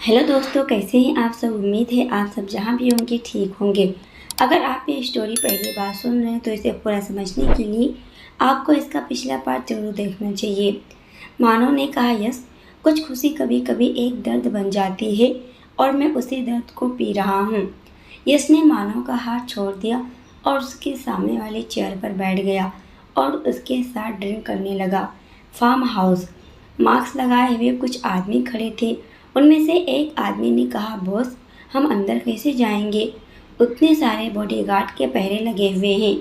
Hello दोस्तों, कैसे हैं आप सब। उम्मीद है आप सब जहाँ भी होंगे ठीक होंगे। अगर आप ये स्टोरी पहली बार सुन रहे हैं तो इसे पूरा समझने के लिए आपको इसका पिछला पार्ट जरूर देखना चाहिए। मानव ने कहा, यस, कुछ खुशी कभी कभी एक दर्द बन जाती है और मैं उसी दर्द को पी रहा हूँ। यस ने मानव का हाथ छोड़ दिया और उसके सामने वाली चेयर पर बैठ गया और उसके साथ ड्रिंक करने लगा। Farm house. मास्क लगाए हुए कुछ आदमी खड़े थे। उनमें से एक आदमी ने कहा, बॉस, हम अंदर कैसे जाएंगे? उतने सारे बॉडीगार्ड के पहरे लगे हुए हैं।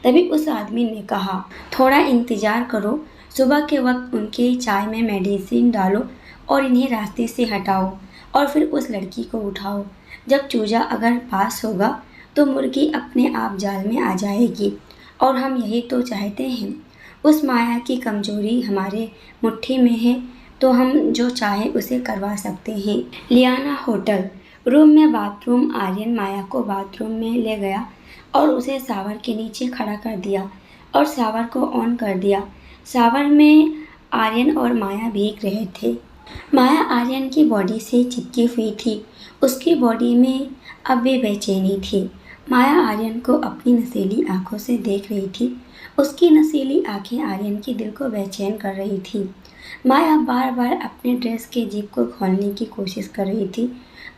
तभी उस आदमी ने कहा, थोड़ा इंतजार करो, सुबह के वक्त उनके चाय में मेडिसिन डालो और इन्हें रास्ते से हटाओ और फिर उस लड़की को उठाओ। जब चूजा अगर पास होगा तो मुर्गी अपने आप जाल में आ जाएगी और हम यही तो चाहते हैं। उस माया की कमजोरी हमारे मुट्ठी में है तो हम जो चाहे उसे करवा सकते हैं। लियाना होटल रूम में बाथरूम। आर्यन माया को बाथरूम में ले गया और उसे शावर के नीचे खड़ा कर दिया और शावर को ऑन कर दिया। शावर में आर्यन और माया भीग रहे थे। माया आर्यन की बॉडी से चिपकी हुई थी। उसकी बॉडी में अब भी बेचैनी थी। माया आर्यन को अपनी नशीली आंखों से देख रही थी। उसकी नशीली आंखें आर्यन के दिल को बेचैन कर रही थी। माया बार बार अपने ड्रेस के जिप को खोलने की कोशिश कर रही थी।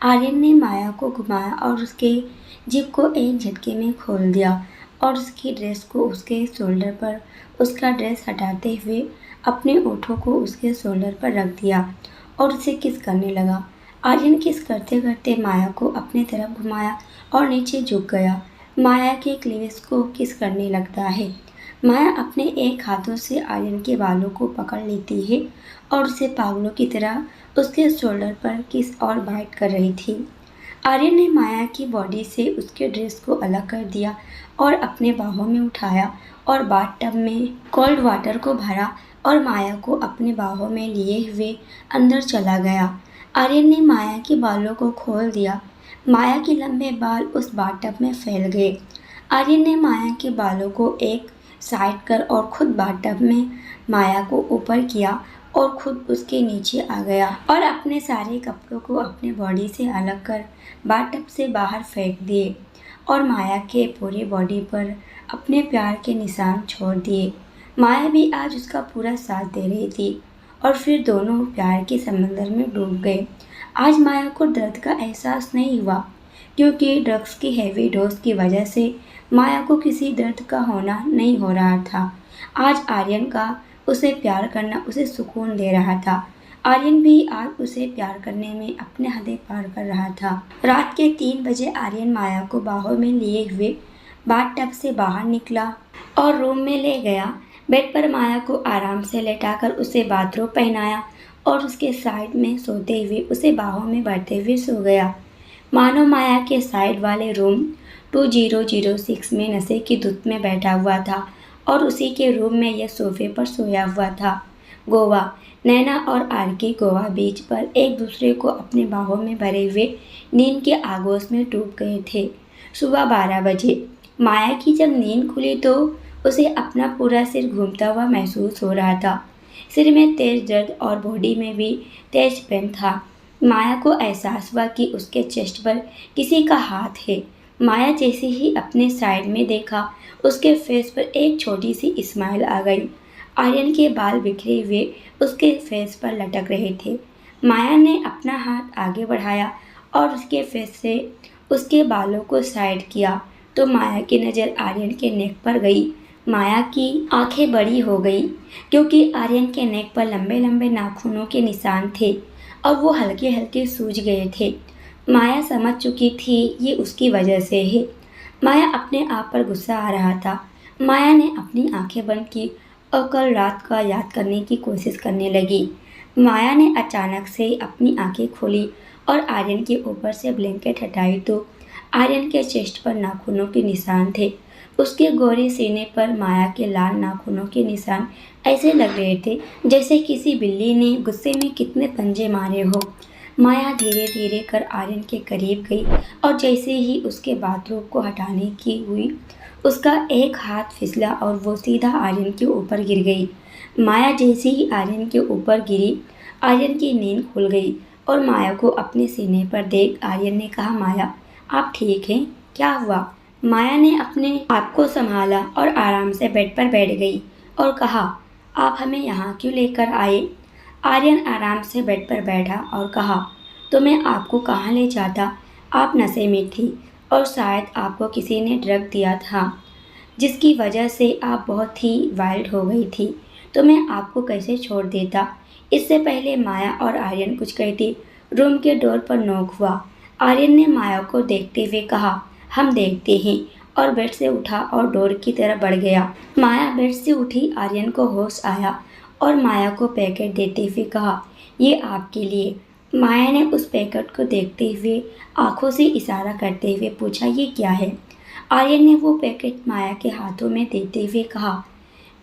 आर्यन ने माया को घुमाया और उसके जिप को एक झटके में खोल दिया और उसकी ड्रेस को उसके शोल्डर पर उसका ड्रेस हटाते हुए अपने ओठों को उसके शोल्डर पर रख दिया और उसे किस करने लगा। आर्यन किस करते करते माया को अपने तरफ घुमाया और नीचे झुक गया। माया के क्लीविज को किस करने लगता है। माया अपने एक हाथों से आर्यन के बालों को पकड़ लेती है और उसे पागलों की तरह उसके शोल्डर पर किस और बाइट कर रही थी। आर्यन ने माया की बॉडी से उसके ड्रेस को अलग कर दिया और अपने बाहों में उठाया और बाथटब में कोल्ड वाटर को भरा और माया को अपने बाहों में लिए हुए अंदर चला गया। आर्यन ने माया के बालों को खोल दिया। माया के लंबे बाल उस बाथटब में फैल गए। आर्यन ने माया के बालों को एक साइड कर और खुद बाथटब में माया को ऊपर किया और खुद उसके नीचे आ गया और अपने सारे कपड़ों को अपने बॉडी से अलग कर बाथटब से बाहर फेंक दिए और माया के पूरी बॉडी पर अपने प्यार के निशान छोड़ दिए। माया भी आज उसका पूरा साथ दे रही थी और फिर दोनों प्यार के समंदर में डूब गए। आज माया को दर्द का एहसास नहीं हुआ क्योंकि ड्रग्स की हैवी डोज की वजह से माया को किसी दर्द का होना नहीं हो रहा था। आज आर्यन का उसे प्यार करना उसे सुकून दे रहा था। आर्यन भी आज उसे प्यार करने में अपने हदें पार कर रहा था। रात के 3 बजे आर्यन माया को बाहों में लिए हुए बाथटब से बाहर निकला और रूम में ले गया। बेड पर माया को आराम से लेटाकर उसे बाथरोब पहनाया और उसके साइड में सोते हुए उसे बाहों में भरते हुए सो गया। मानव माया के साइड वाले रूम 2006 में नशे की धुत में बैठा हुआ था और उसी के रूम में यह सोफे पर सोया हुआ था। गोवा। नैना और आरके गोवा बीच पर एक दूसरे को अपने बाहों में भरे हुए नींद के आगोश में डूब गए थे। सुबह 12 बजे माया की जब नींद खुली तो उसे अपना पूरा सिर घूमता हुआ महसूस हो रहा था। सिर में तेज दर्द और बॉडी में भी तेज पेन था। माया को एहसास हुआ कि उसके चेस्ट पर किसी का हाथ है। माया जैसे ही अपने साइड में देखा, उसके फेस पर एक छोटी सी स्माइल आ गई। आर्यन के बाल बिखरे हुए उसके फेस पर लटक रहे थे। माया ने अपना हाथ आगे बढ़ाया और उसके फेस से उसके बालों को साइड किया तो माया की नज़र आर्यन के नेक पर गई। माया की आंखें बड़ी हो गई क्योंकि आर्यन के नेक पर लंबे लंबे नाखूनों के निशान थे और वो हल्के हल्के सूज गए थे। माया समझ चुकी थी ये उसकी वजह से है। माया अपने आप पर गुस्सा आ रहा था। माया ने अपनी आंखें बंद की और कल रात का याद करने की कोशिश करने लगी। माया ने अचानक से अपनी आंखें खोली और आर्यन के ऊपर से ब्लैंकेट हटाई तो आर्यन के चेस्ट पर नाखूनों के निशान थे। उसके गोरे सीने पर माया के लाल नाखूनों के निशान ऐसे लग रहे थे जैसे किसी बिल्ली ने गुस्से में कितने पंजे मारे हो। माया धीरे धीरे कर आर्यन के करीब गई और जैसे ही उसके बाथरूम को हटाने की हुई, उसका एक हाथ फिसला और वो सीधा आर्यन के ऊपर गिर गई। माया जैसे ही आर्यन के ऊपर गिरी, आर्यन की नींद खुल गई। और माया को अपने सीने पर देख आर्यन ने कहा, माया आप ठीक हैं? क्या हुआ? माया ने अपने आप को संभाला और आराम से बेड पर बैठ गई और कहा, आप हमें यहाँ क्यों लेकर आए? आर्यन आराम से बेड पर बैठा और कहा, तो मैं आपको कहाँ ले जाता? आप नशे में थी और शायद आपको किसी ने ड्रग दिया था जिसकी वजह से आप बहुत ही वाइल्ड हो गई थी, तो मैं आपको कैसे छोड़ देता? इससे पहले माया और आर्यन कुछ कहती, रूम के डोर पर नॉक हुआ। आर्यन ने माया को देखते हुए कहा, हम देखते हैं, और बेड से उठा और डोर की तरफ बढ़ गया। माया बेड से उठी, आर्यन को होश आया और माया को पैकेट देते हुए कहा, ये आपके लिए। माया ने उस पैकेट को देखते हुए आंखों से इशारा करते हुए पूछा, ये क्या है? आर्यन ने वो पैकेट माया के हाथों में देते हुए कहा,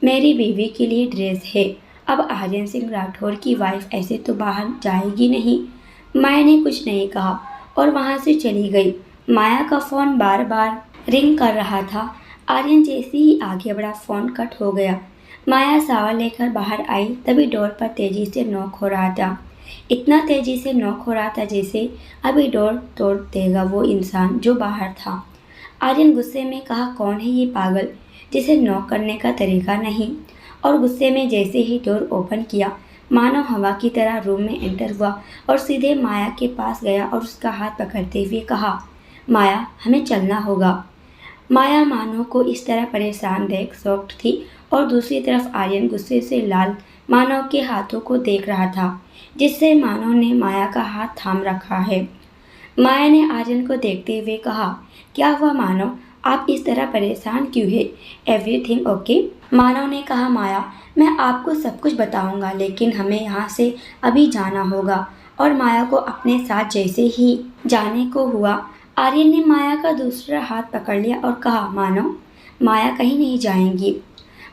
मेरी बीवी के लिए ड्रेस है। अब आर्यन सिंह राठौर की वाइफ ऐसे तो बाहर जाएगी नहीं। माया ने कुछ नहीं कहा और वहाँ से चली गई। माया का फ़ोन बार बार रिंग कर रहा था। आर्यन जैसे ही आगे बढ़ा, फ़ोन कट हो गया। माया शावर लेकर बाहर आई, तभी डोर पर तेजी से नॉक हो रहा था। इतना तेजी से नॉक हो रहा था जैसे अभी डोर तोड़ देगा वो इंसान जो बाहर था। आर्यन गुस्से में कहा, कौन है ये पागल जिसे नॉक करने का तरीका नहीं? और गुस्से में जैसे ही डोर ओपन किया, मानो हवा की तरह रूम में एंटर हुआ और सीधे माया के पास गया और उसका हाथ पकड़ते हुए कहा, माया हमें चलना होगा। माया मानो को इस तरह परेशान देख शॉक्ड थी और दूसरी तरफ आर्यन गुस्से से लाल मानव के हाथों को देख रहा था, जिससे मानव ने माया का हाथ थाम रखा है। माया ने आर्यन को देखते हुए कहा, क्या हुआ मानव, आप इस तरह परेशान क्यों है? Everything okay? मानव ने कहा, माया मैं आपको सब कुछ बताऊंगा, लेकिन हमें यहाँ से अभी जाना होगा। और माया को अपने साथ जैसे ही जाने को हुआ, आर्यन ने माया का दूसरा हाथ पकड़ लिया और कहा, मानव माया कहीं नहीं जाएंगी।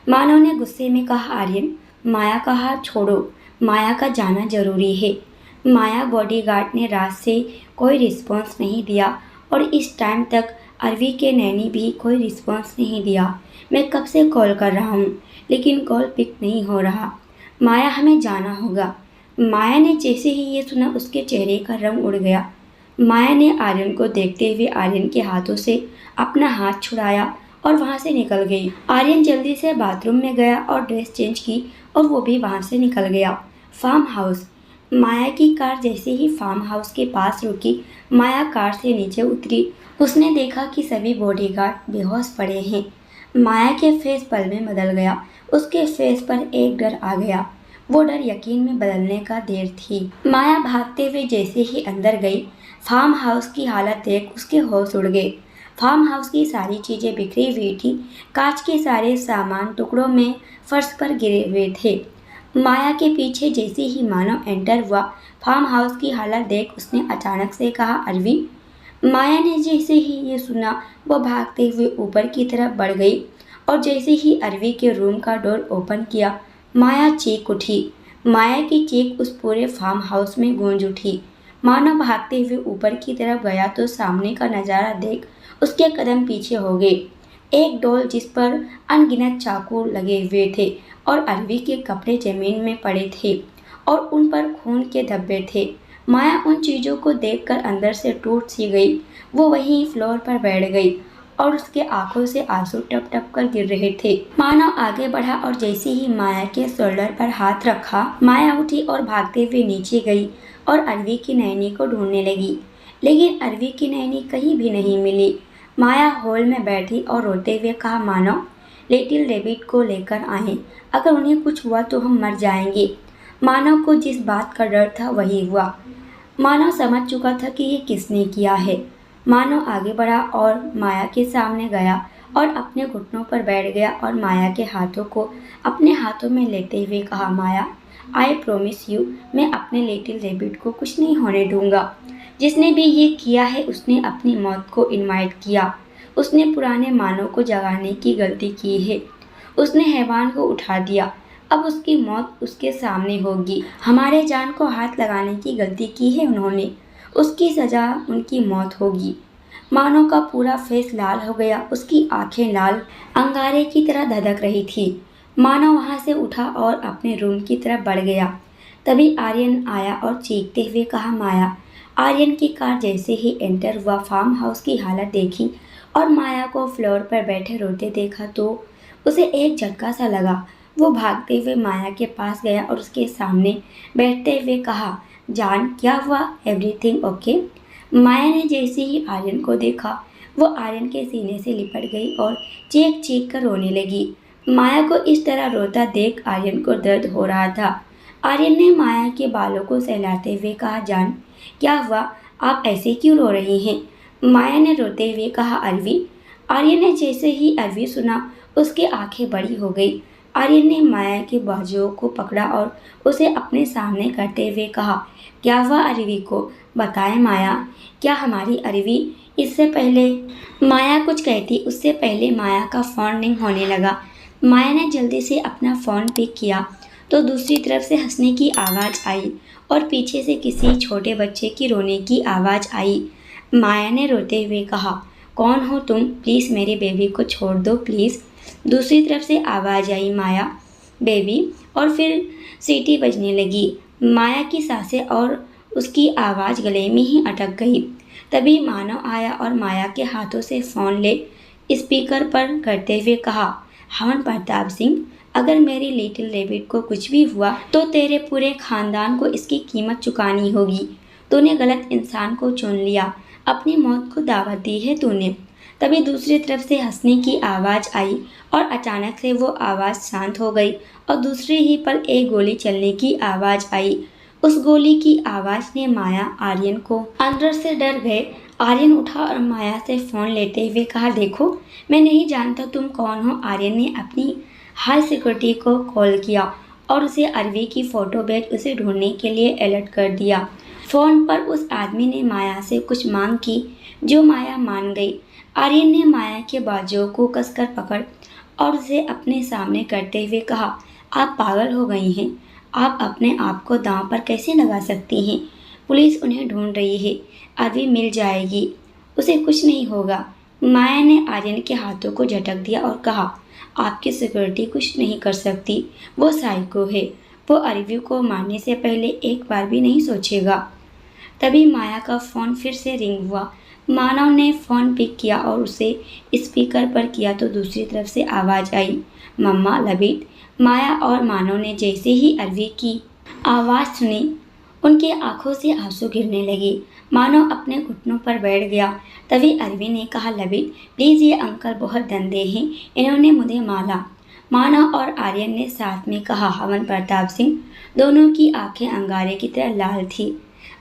मानव ने गुस्से में कहा, आर्यन माया का हाथ छोड़ो, माया का जाना जरूरी है। माया बॉडीगार्ड ने रात से कोई रिस्पॉन्स नहीं दिया और इस टाइम तक अरवी के नैनी भी कोई रिस्पॉन्स नहीं दिया। मैं कब से कॉल कर रहा हूँ लेकिन कॉल पिक नहीं हो रहा। माया हमें जाना होगा। माया ने जैसे ही ये सुना, उसके चेहरे का रंग उड़ गया। माया ने आर्यन को देखते हुए आर्यन के हाथों से अपना हाथ छुड़ाया और वहाँ से निकल गई। आर्यन जल्दी से बाथरूम में गया और ड्रेस चेंज की और वो भी वहाँ से निकल गया। Farm house. माया की कार जैसे ही फार्म हाउस के पास रुकी, माया कार से नीचे उतरी। उसने देखा कि सभी बॉडीगार्ड बेहोश पड़े हैं। माया के फेस पल में बदल गया। उसके फेस पर एक डर आ गया। वो डर यकीन में बदलने का देर थी। माया भागते हुए जैसे ही अंदर गई, फार्म हाउस की हालत देख उसके होश उड़ गए। फार्म हाउस की सारी चीज़ें बिखरी हुई थी। कांच के सारे सामान टुकड़ों में फर्श पर गिरे हुए थे। माया के पीछे जैसे ही मानव एंटर हुआ, फार्म हाउस की हालत देख उसने अचानक से कहा, अरवी। माया ने जैसे ही ये सुना, वो भागते हुए ऊपर की तरफ बढ़ गई और जैसे ही अरवी के रूम का डोर ओपन किया, माया चीख उठी। माया की चीख उस पूरे फार्म हाउस में गूंज उठी। मानव भागते हुए ऊपर की तरफ गया तो सामने का नज़ारा देख उसके कदम पीछे हो गए। एक डोल जिस पर अनगिनत चाकू लगे हुए थे और अरवी के कपड़े जमीन में पड़े थे और उन पर खून के धब्बे थे। माया उन चीज़ों को देखकर अंदर से टूट सी गई। वो वहीं फ्लोर पर बैठ गई और उसके आंखों से आंसू टप टप कर गिर रहे थे। मानव आगे बढ़ा और जैसे ही माया के शोल्डर पर हाथ रखा, माया उठी और भागते हुए नीचे गई और अरवी की नैनी को ढूंढने लगी, लेकिन अरवी की नैनी कहीं भी नहीं मिली। माया हॉल में बैठी और रोते हुए कहा, मानव लिटिल रेबिट को लेकर आए, अगर उन्हें कुछ हुआ तो हम मर जाएंगे। मानव को जिस बात का डर था वही हुआ। मानव समझ चुका था कि ये किसने किया है। मानव आगे बढ़ा और माया के सामने गया और अपने घुटनों पर बैठ गया और माया के हाथों को अपने हाथों में लेते हुए कहा, माया आई प्रोमिस यू, मैं अपने लिटिल रेबिट को कुछ नहीं होने दूंगा। जिसने भी ये किया है उसने अपनी मौत को इनवाइट किया। उसने पुराने मानव को जगाने की गलती की है। उसने हैवान को उठा दिया। अब उसकी मौत उसके सामने होगी। हमारे जान को हाथ लगाने की गलती की है उन्होंने, उसकी सज़ा उनकी मौत होगी। मानव का पूरा फेस लाल हो गया, उसकी आंखें लाल अंगारे की तरह धधक रही थी। मानव वहाँ से उठा और अपने रूम की तरफ बढ़ गया। तभी आर्यन आया और चीखते हुए कहा माया। आर्यन की कार जैसे ही एंटर हुआ फार्म हाउस की हालत देखी और माया को फ्लोर पर बैठे रोते देखा तो उसे एक झटका सा लगा। वो भागते हुए माया के पास गया और उसके सामने बैठते हुए कहा, जान क्या हुआ, एवरीथिंग ओके? माया ने जैसे ही आर्यन को देखा वो आर्यन के सीने से लिपट गई और चीख चीख कर रोने लगी। माया को इस तरह रोता देख आर्यन को दर्द हो रहा था। आर्यन ने माया के बालों को सहलाते हुए कहा, जान क्या हुआ, आप ऐसे क्यों रो रही हैं? माया ने रोते हुए कहा, अरवी। आर्यन ने जैसे ही अरवी सुना उसकी आंखें बड़ी हो गई। आर्यन ने माया के बाजुओं को पकड़ा और उसे अपने सामने करते हुए कहा, क्या हुआ अरवी को, बताएं माया, क्या हमारी अरवी? इससे पहले माया कुछ कहती उससे पहले माया का फ़ोन रिंग होने लगा। माया ने जल्दी से अपना फ़ोन पिक किया तो दूसरी तरफ से हंसने की आवाज़ आई और पीछे से किसी छोटे बच्चे की रोने की आवाज़ आई। माया ने रोते हुए कहा, कौन हो तुम, प्लीज़ मेरे बेबी को छोड़ दो प्लीज़। दूसरी तरफ से आवाज़ आई, माया बेबी, और फिर सीटी बजने लगी। माया की सांसें और उसकी आवाज़ गले में ही अटक गई। तभी मानव आया और माया के हाथों से फ़ोन ले स्पीकर पर करते हुए कहा, हवन प्रताप सिंह, अगर मेरी लिटिल रेबिट को कुछ भी हुआ तो तेरे पूरे खानदान को इसकी कीमत चुकानी होगी। तूने गलत इंसान को चुन लिया, अपनी मौत को दावत दी है तूने। तभी दूसरी तरफ से हंसने की आवाज़ आई और अचानक से वो आवाज़ शांत हो गई और दूसरे ही पल एक गोली चलने की आवाज़ आई। उस गोली की आवाज़ ने माया आर्यन को अंदर से डर गए। आर्यन उठा और माया से फ़ोन लेते हुए कहा, देखो मैं नहीं जानता तुम कौन हो। आर्यन ने अपनी हाई सिक्योरिटी को कॉल किया और उसे अरवी की फ़ोटो भेज उसे ढूंढने के लिए अलर्ट कर दिया। फ़ोन पर उस आदमी ने माया से कुछ मांग की जो माया मान गई। आर्यन ने माया के बाजुओं को कसकर पकड़ और उसे अपने सामने करते हुए कहा, आप पागल हो गई हैं, आप अपने आप को दांव पर कैसे लगा सकती हैं? पुलिस उन्हें ढूंढ रही है, अरवी मिल जाएगी, उसे कुछ नहीं होगा। माया ने आर्यन के हाथों को झटक दिया और कहा, आपकी सिक्योरिटी कुछ नहीं कर सकती, वो साइको है, वो अरवी को मारने से पहले एक बार भी नहीं सोचेगा। तभी माया का फ़ोन फिर से रिंग हुआ। मानव ने फ़ोन पिक किया और उसे स्पीकर पर किया तो दूसरी तरफ से आवाज़ आई, मम्मा लबिट। माया और मानव ने जैसे ही अरवी की आवाज़ सुनी उनकी आंखों से आंसू गिरने लगे। मानव अपने घुटनों पर बैठ गया। तभी अरवी ने कहा, लबिट प्लीज़, ये अंकल बहुत गंदे हैं, इन्होंने मुझे मारा। मानव और आर्यन ने साथ में कहा, हवन प्रताप सिंह। दोनों की आंखें अंगारे की तरह लाल थी।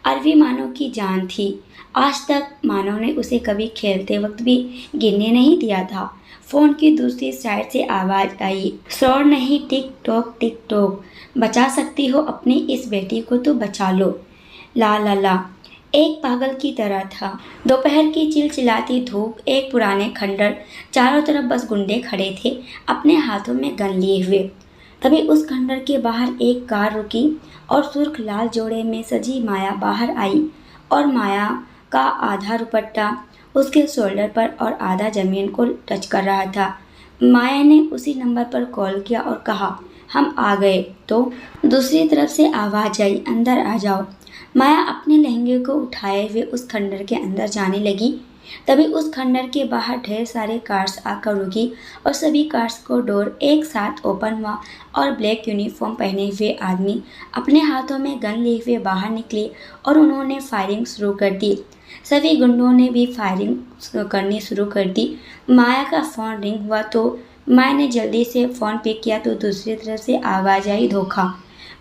अरवी मानव की जान थी। आज तक मानव ने उसे कभी खेलते वक्त भी गिरने नहीं दिया था। फ़ोन की दूसरी साइड से आवाज़ आई, शोर नहीं, टिक टॉक टिक टॉक, बचा सकती हो अपनी इस बेटी को तो बचा लो। ला ला ला एक पागल की तरह था। दोपहर की चिलचिलाती धूप, एक पुराने खंडर, चारों तरफ बस गुंडे खड़े थे अपने हाथों में गन लिए हुए। तभी उस खंडर के बाहर एक कार रुकी और सुर्ख लाल जोड़े में सजी माया बाहर आई और माया का आधा दुपट्टा उसके शोल्डर पर और आधा ज़मीन को टच कर रहा था। माया ने उसी नंबर पर कॉल किया और कहा, हम आ गए। तो दूसरी तरफ से आवाज़ आई, अंदर आ जाओ। माया अपने लहंगे को उठाए हुए उस खंडर के अंदर जाने लगी। तभी उस खंडर के बाहर ढेर सारे कार्स आकर रुकी और सभी कार्स को डोर एक साथ ओपन हुआ और ब्लैक यूनिफॉर्म पहने हुए आदमी अपने हाथों में गन लिए हुए बाहर निकले और उन्होंने फायरिंग शुरू कर दी। सभी गुंडों ने भी फायरिंग करनी शुरू कर दी। माया का फ़ोन रिंग हुआ तो माया ने जल्दी से फ़ोन पिक किया तो दूसरी तरफ से आवाज़ आई, धोखा।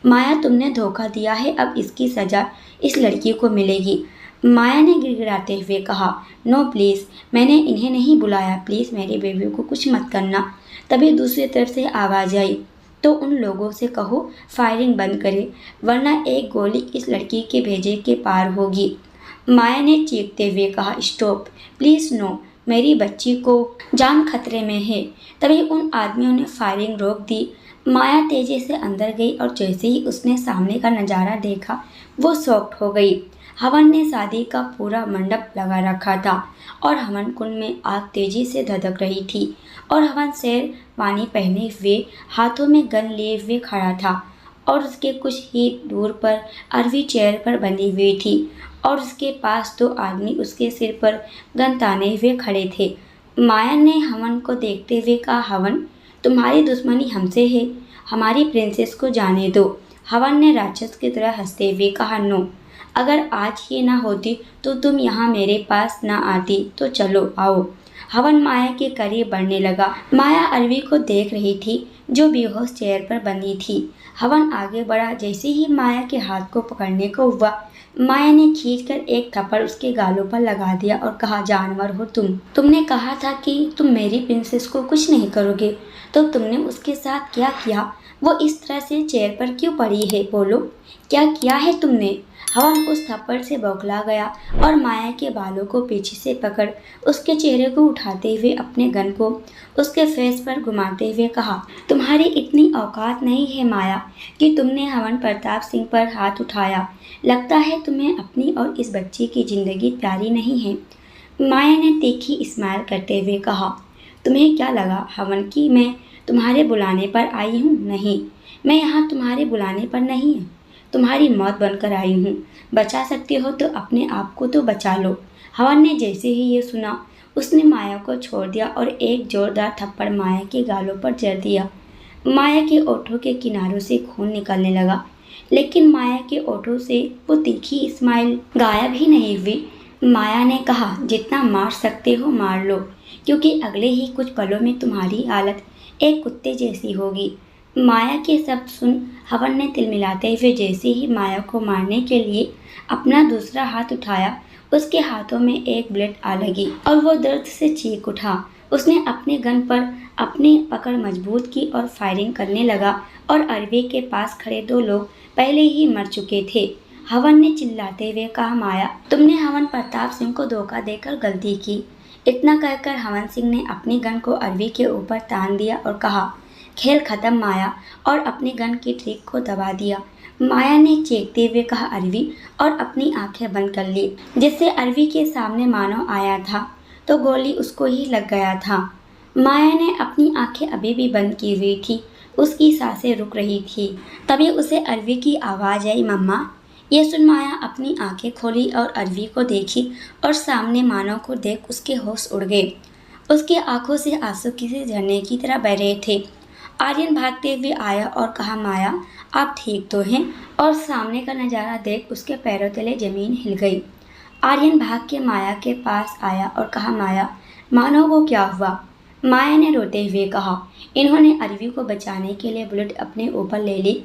माया तुमने धोखा दिया है, अब इसकी सज़ा इस लड़की को मिलेगी। माया ने गिड़गिड़ाते हुए कहा, नो प्लीज़, मैंने इन्हें नहीं बुलाया, प्लीज़ मेरे बेबी को कुछ मत करना। तभी दूसरी तरफ से आवाज़ आई, तो उन लोगों से कहो फायरिंग बंद करे वरना एक गोली इस लड़की के भेजे के पार होगी। माया ने चीखते हुए कहा, स्टॉप प्लीज़, नो, मेरी बच्ची को जान खतरे में है। तभी उन आदमियों ने फायरिंग रोक दी। माया तेज़ी से अंदर गई और जैसे ही उसने सामने का नज़ारा देखा वो शॉक्ड हो गई। हवन ने शादी का पूरा मंडप लगा रखा था और हवन कुंड में आग तेज़ी से धधक रही थी और हवन शेरवानी पहने हुए हाथों में गन लिए हुए खड़ा था और उसके कुछ ही दूर पर अरवी चेयर पर बंधी हुई थी और उसके पास दो आदमी उसके सिर पर गन ताने हुए खड़े थे। माया ने हवन को देखते हुए कहा, हवन, तुम्हारी दुश्मनी हमसे है, हमारी प्रिंसेस को जाने दो। हवन ने राक्षस की तरह हंसते हुए कहा, नो, अगर आज ये ना होती तो तुम यहाँ मेरे पास ना आती। तो चलो आओ। हवन माया के करीब बढ़ने लगा। माया अरवी को देख रही थी जो बेहोश चेयर पर बंधी थी। हवन आगे बढ़ा। जैसे ही माया के हाथ को पकड़ने को हुआ, माया ने खींचकर एक थप्पड़ उसके गालों पर लगा दिया और कहा, जानवर हो तुमने कहा था कि तुम मेरी प्रिंसेस को कुछ नहीं करोगे, तो तुमने उसके साथ क्या किया? वो इस तरह से चेयर पर क्यों पड़ी है? बोलो, क्या किया है तुमने? हवन उस थप्पड़ से बौखला गया और माया के बालों को पीछे से पकड़ उसके चेहरे को उठाते हुए अपने गन को उसके फेस पर घुमाते हुए कहा, तुम्हारी इतनी औकात नहीं है माया कि तुमने हवन प्रताप सिंह पर हाथ उठाया। लगता है तुम्हें अपनी और इस बच्ची की जिंदगी प्यारी नहीं है। माया ने तीखी स्माइल करते हुए कहा, तुम्हें क्या लगा हवन कि मैं तुम्हारे बुलाने पर आई हूँ? नहीं, मैं यहाँ तुम्हारे बुलाने पर नहीं, तुम्हारी मौत बनकर आई हूँ। बचा सकते हो तो अपने आप को तो बचा लो। हवन ने जैसे ही ये सुना, उसने माया को छोड़ दिया और एक जोरदार थप्पड़ माया के गालों पर जड़ दिया। माया के ओठों के किनारों से खून निकलने लगा, लेकिन माया के ओठों से वो तीखी स्माइल गायब ही नहीं हुई। माया ने कहा, जितना मार सकते हो मार लो, क्योंकि अगले ही कुछ पलों में तुम्हारी हालत एक कुत्ते जैसी होगी। माया के शब्द सुन हवन ने तिलमिलाते हुए जैसे ही माया को मारने के लिए अपना दूसरा हाथ उठाया, उसके हाथों में एक ब्लेड आ लगी और वो दर्द से चीख उठा। उसने अपने गन पर अपनी पकड़ मजबूत की और फायरिंग करने लगा और अरवी के पास खड़े दो लोग पहले ही मर चुके थे। हवन ने चिल्लाते हुए कहा, माया, तुमने हवन प्रताप सिंह को धोखा देकर गलती की। इतना कहकर हवन सिंह ने अपनी गन को अरवी के ऊपर तान दिया और कहा, खेल खत्म माया, और अपनी गन की ट्रिक को दबा दिया। माया ने चीखते हुए कहा, अरवी, और अपनी आंखें बंद कर ली, जिससे अरवी के सामने मानव आया था तो गोली उसको ही लग गया था। माया ने अपनी आंखें अभी भी बंद की हुई थी, उसकी सांसें रुक रही थी। तभी उसे अरवी की आवाज़ आई, मम्मा। ये सुन माया अपनी आंखें खोली और अरवी को देखी और सामने मानव को देख उसके होश उड़ गए। उसकी आंखों से आंसू किसी झरने की तरह बह रहे थे। आर्यन भागते हुए आया और कहा, माया, आप ठीक तो हैं? और सामने का नज़ारा देख उसके पैरों तले जमीन हिल गई। आर्यन भाग के माया के पास आया और कहा, माया, मानो वो क्या हुआ? माया ने रोते हुए कहा, इन्होंने अरवी को बचाने के लिए बुलेट अपने ऊपर ले ली।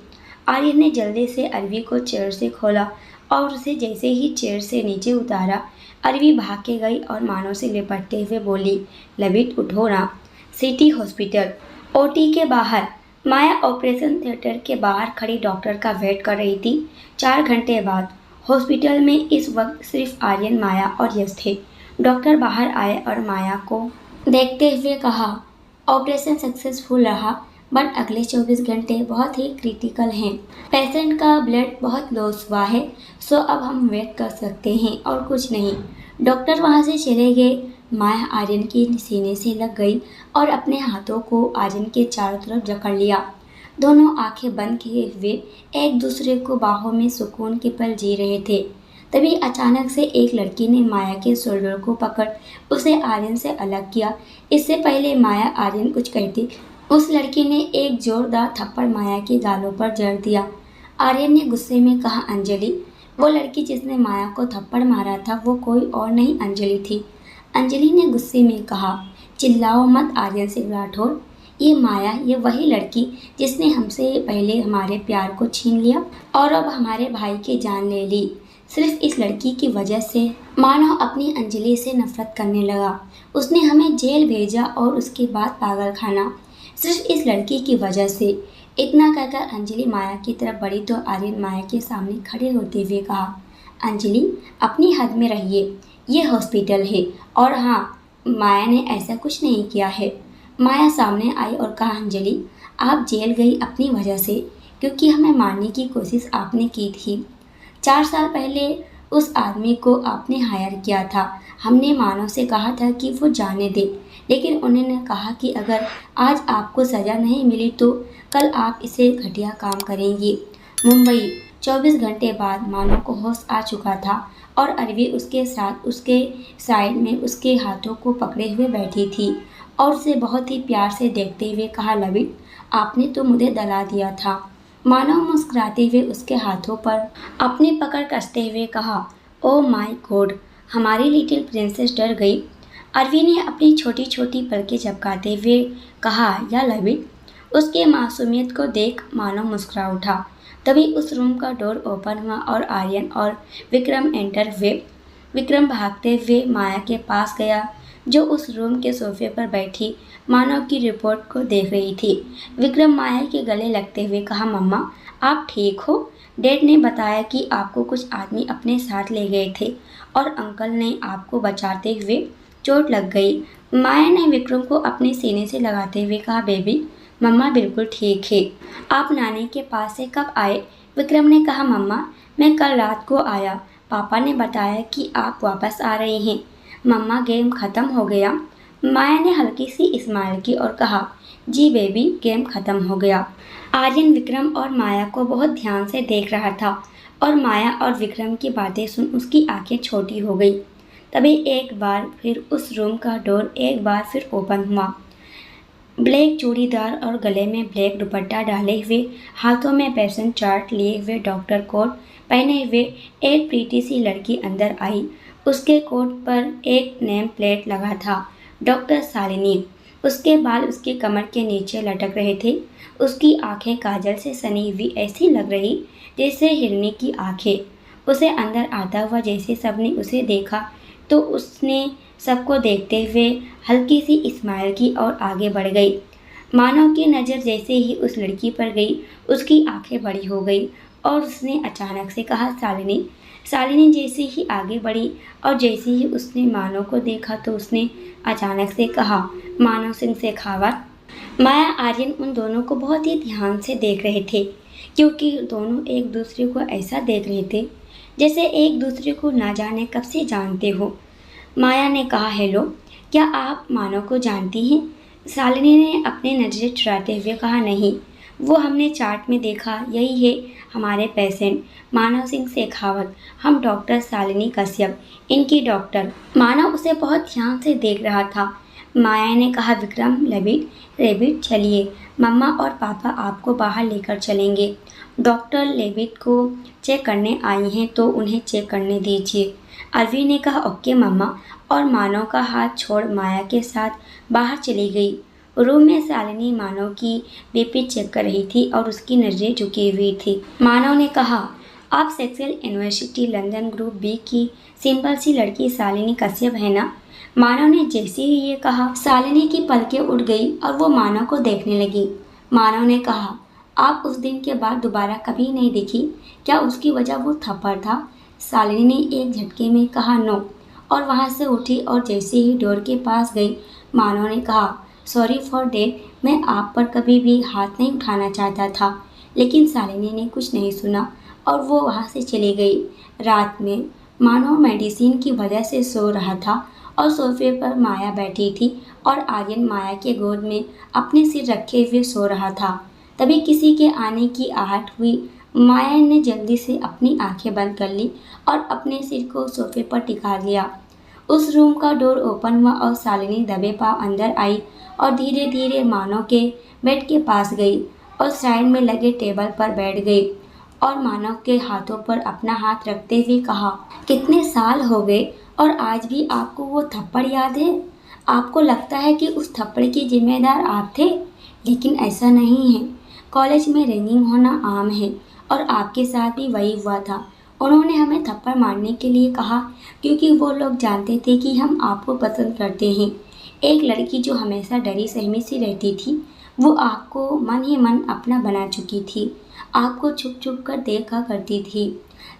आर्यन ने जल्दी से अरवी को चेयर से खोला और उसे जैसे ही चेयर से नीचे उतारा, अरवी भाग के गई और मानो से लिपटते हुए बोली, लबित, उठो ना। सिटी हॉस्पिटल ओटी के बाहर माया ऑपरेशन थिएटर के बाहर खड़ी डॉक्टर का वेट कर रही थी। 4 घंटे बाद हॉस्पिटल में इस वक्त सिर्फ आर्यन, माया और यश थे। डॉक्टर बाहर आए और माया को देखते हुए कहा, ऑपरेशन सक्सेसफुल रहा, बट अगले 24 घंटे बहुत ही क्रिटिकल हैं। पेशेंट का ब्लड बहुत लॉस हुआ है, सो अब हम वेट कर सकते हैं और कुछ नहीं। डॉक्टर वहाँ से चले गए। माया आर्यन की सीने से लग गई और अपने हाथों को आर्यन के चारों तरफ जकड़ लिया। दोनों आंखें बंद किए हुए एक दूसरे को बाहों में सुकून के पल जी रहे थे। तभी अचानक से एक लड़की ने माया के शोल्डर को पकड़ उसे आर्यन से अलग किया। इससे पहले माया आर्यन कुछ कहती, उस लड़की ने एक जोरदार थप्पड़ माया के गालों पर जड़ दिया। आर्यन ने गुस्से में कहा, अंजलि। वो लड़की जिसने माया को थप्पड़ मारा था वो कोई और नहीं अंजलि थी। अंजलि ने गुस्से में कहा, चिल्लाओ मत आर्यन से राठौर, ये माया, ये वही लड़की जिसने हमसे पहले हमारे प्यार को छीन लिया और अब हमारे भाई की जान ले ली। सिर्फ इस लड़की की वजह से मानव अपनी अंजलि से नफरत करने लगा। उसने हमें जेल भेजा और उसके बाद पागल खाना, सिर्फ इस लड़की की वजह से। इतना कहकर अंजलि माया की तरफ बढ़ी तो आर्यन माया के सामने खड़े होते हुए कहा, अंजलि, अपनी हद में रहिए, ये हॉस्पिटल है और हाँ, माया ने ऐसा कुछ नहीं किया है। माया सामने आई और कहा, अंजलि, आप जेल गई अपनी वजह से, क्योंकि हमें मारने की कोशिश आपने की थी। 4 साल पहले उस आदमी को आपने हायर किया था। हमने मानव से कहा था कि वो जाने दे, लेकिन उन्होंने कहा कि अगर आज आपको सज़ा नहीं मिली तो कल आप इसे घटिया काम करेंगी। मुंबई। 24 घंटे बाद मानव को होश आ चुका था और अरवी उसके साथ उसके साइड में उसके हाथों को पकड़े हुए बैठी थी और उसे बहुत ही प्यार से देखते हुए कहा, लविट, आपने तो मुझे डरा दिया था। मानव मुस्कुराते हुए उसके हाथों पर अपनी पकड़ कसते हुए कहा, ओह माय गॉड, हमारी लिटिल प्रिंसेस डर गई। अरवी ने अपनी छोटी छोटी पलकें झपकाते हुए कहा, या लविट। उसके मासूमियत को देख मानव मुस्कुरा उठा। तभी उस रूम का डोर ओपन हुआ और आर्यन और विक्रम एंटर हुए। विक्रम भागते हुए माया के पास गया जो उस रूम के सोफे पर बैठी मानव की रिपोर्ट को देख रही थी। विक्रम माया के गले लगते हुए कहा, मम्मा, आप ठीक हो? डैड ने बताया कि आपको कुछ आदमी अपने साथ ले गए थे और अंकल ने आपको बचाते हुए चोट लग गई। माया ने विक्रम को अपने सीने से लगाते हुए कहा, बेबी, मम्मा बिल्कुल ठीक है। आप नानी के पास से कब आए? विक्रम ने कहा, मम्मा, मैं कल रात को आया। पापा ने बताया कि आप वापस आ रहे हैं। मम्मा, गेम खत्म हो गया? माया ने हल्की सी स्माइल की और कहा, जी बेबी, गेम खत्म हो गया। आर्यन विक्रम और माया को बहुत ध्यान से देख रहा था और माया और विक्रम की बातें सुन उसकी आंखें छोटी हो गई। तभी एक बार फिर उस रूम का डोर एक बार फिर ओपन हुआ। ब्लैक चूड़ीदार और गले में ब्लैक दुपट्टा डाले हुए, हाथों में पेशेंट चार्ट लिए हुए, डॉक्टर कोट पहने हुए एक प्रीति सी लड़की अंदर आई। उसके कोट पर एक नेम प्लेट लगा था, डॉक्टर शालिनी। उसके बाल उसकी कमर के नीचे लटक रहे थे। उसकी आंखें काजल से सनी हुई ऐसी लग रही जैसे हिरनी की आंखें। उसे अंदर आता हुआ जैसे सबने उसे देखा तो उसने सबको देखते हुए हल्की सी स्माइल की और आगे बढ़ गई। मानव की नज़र जैसे ही उस लड़की पर गई, उसकी आंखें बड़ी हो गई और उसने अचानक से कहा, शालिनी। शालिनी जैसे ही आगे बढ़ी और जैसे ही उसने मानव को देखा तो उसने अचानक से कहा, मानव सिंह शेखावत। माया आर्यन उन दोनों को बहुत ही ध्यान से देख रहे थे क्योंकि दोनों एक दूसरे को ऐसा देख रहे थे जैसे एक दूसरे को ना जाने कब से जानते हो। माया ने कहा, हेलो, क्या आप मानव को जानती हैं? शालिनी ने अपनी नज़रें चुराते हुए कहा, नहीं, वो हमने चार्ट में देखा, यही है हमारे पेशेंट, मानव सिंह शेखावत। हम डॉक्टर शालिनी कश्यप, इनकी डॉक्टर। मानव उसे बहुत ध्यान से देख रहा था। माया ने कहा, विक्रम, रेबिट, चलिए, मम्मा और पापा आपको बाहर लेकर चलेंगे। डॉक्टर लेविट को चेक करने आई हैं तो उन्हें चेक करने दीजिए। अरवी ने कहा, ओके मम्मा, और मानव का हाथ छोड़ माया के साथ बाहर चली गई। रूम में शालिनी मानव की बीपी चेक कर रही थी और उसकी नज़रें झुकी हुई थी। मानव ने कहा, आप sexual university London group B की सिंपल सी लड़की शालिनी कश्यप है ना? मानव ने जैसे ही ये कहा, शालिनी की पलकें उठ गई और वो मानव को देखने लगी। मानव ने कहा, आप उस दिन के बाद दोबारा कभी नहीं दिखी, क्या उसकी वजह वो थप्पड़ था? शालिनी ने एक झटके में कहा, नो, और वहाँ से उठी और जैसे ही डोर के पास गई, मानव ने कहा, सॉरी फॉर डेट, मैं आप पर कभी भी हाथ नहीं उठाना चाहता था। लेकिन शालिनी ने कुछ नहीं सुना और वो वहाँ से चली गई। रात में मानव मेडिसिन की वजह से सो रहा था और सोफे पर माया बैठी थी और आर्यन माया के गोद में अपने सिर रखे हुए सो रहा था। तभी किसी के आने की आहट हुई। माया ने जल्दी से अपनी आंखें बंद कर ली और अपने सिर को सोफे पर टिका लिया। उस रूम का डोर ओपन हुआ और शालिनी दबे पांव अंदर आई और धीरे धीरे मानव के बेड के पास गई और साइड में लगे टेबल पर बैठ गई और मानव के हाथों पर अपना हाथ रखते हुए कहा, कितने साल हो गए और आज भी आपको वो थप्पड़ याद है? आपको लगता है कि उस थप्पड़ की जिम्मेदार आप थे, लेकिन ऐसा नहीं है। कॉलेज में रैगिंग होना आम है और आपके साथ भी वही हुआ था। उन्होंने हमें थप्पड़ मारने के लिए कहा क्योंकि वो लोग जानते थे कि हम आपको पसंद करते हैं। एक लड़की जो हमेशा डरी सहमी सी रहती थी, वो आपको मन ही मन अपना बना चुकी थी, आपको छुप छुप कर देखा करती थी।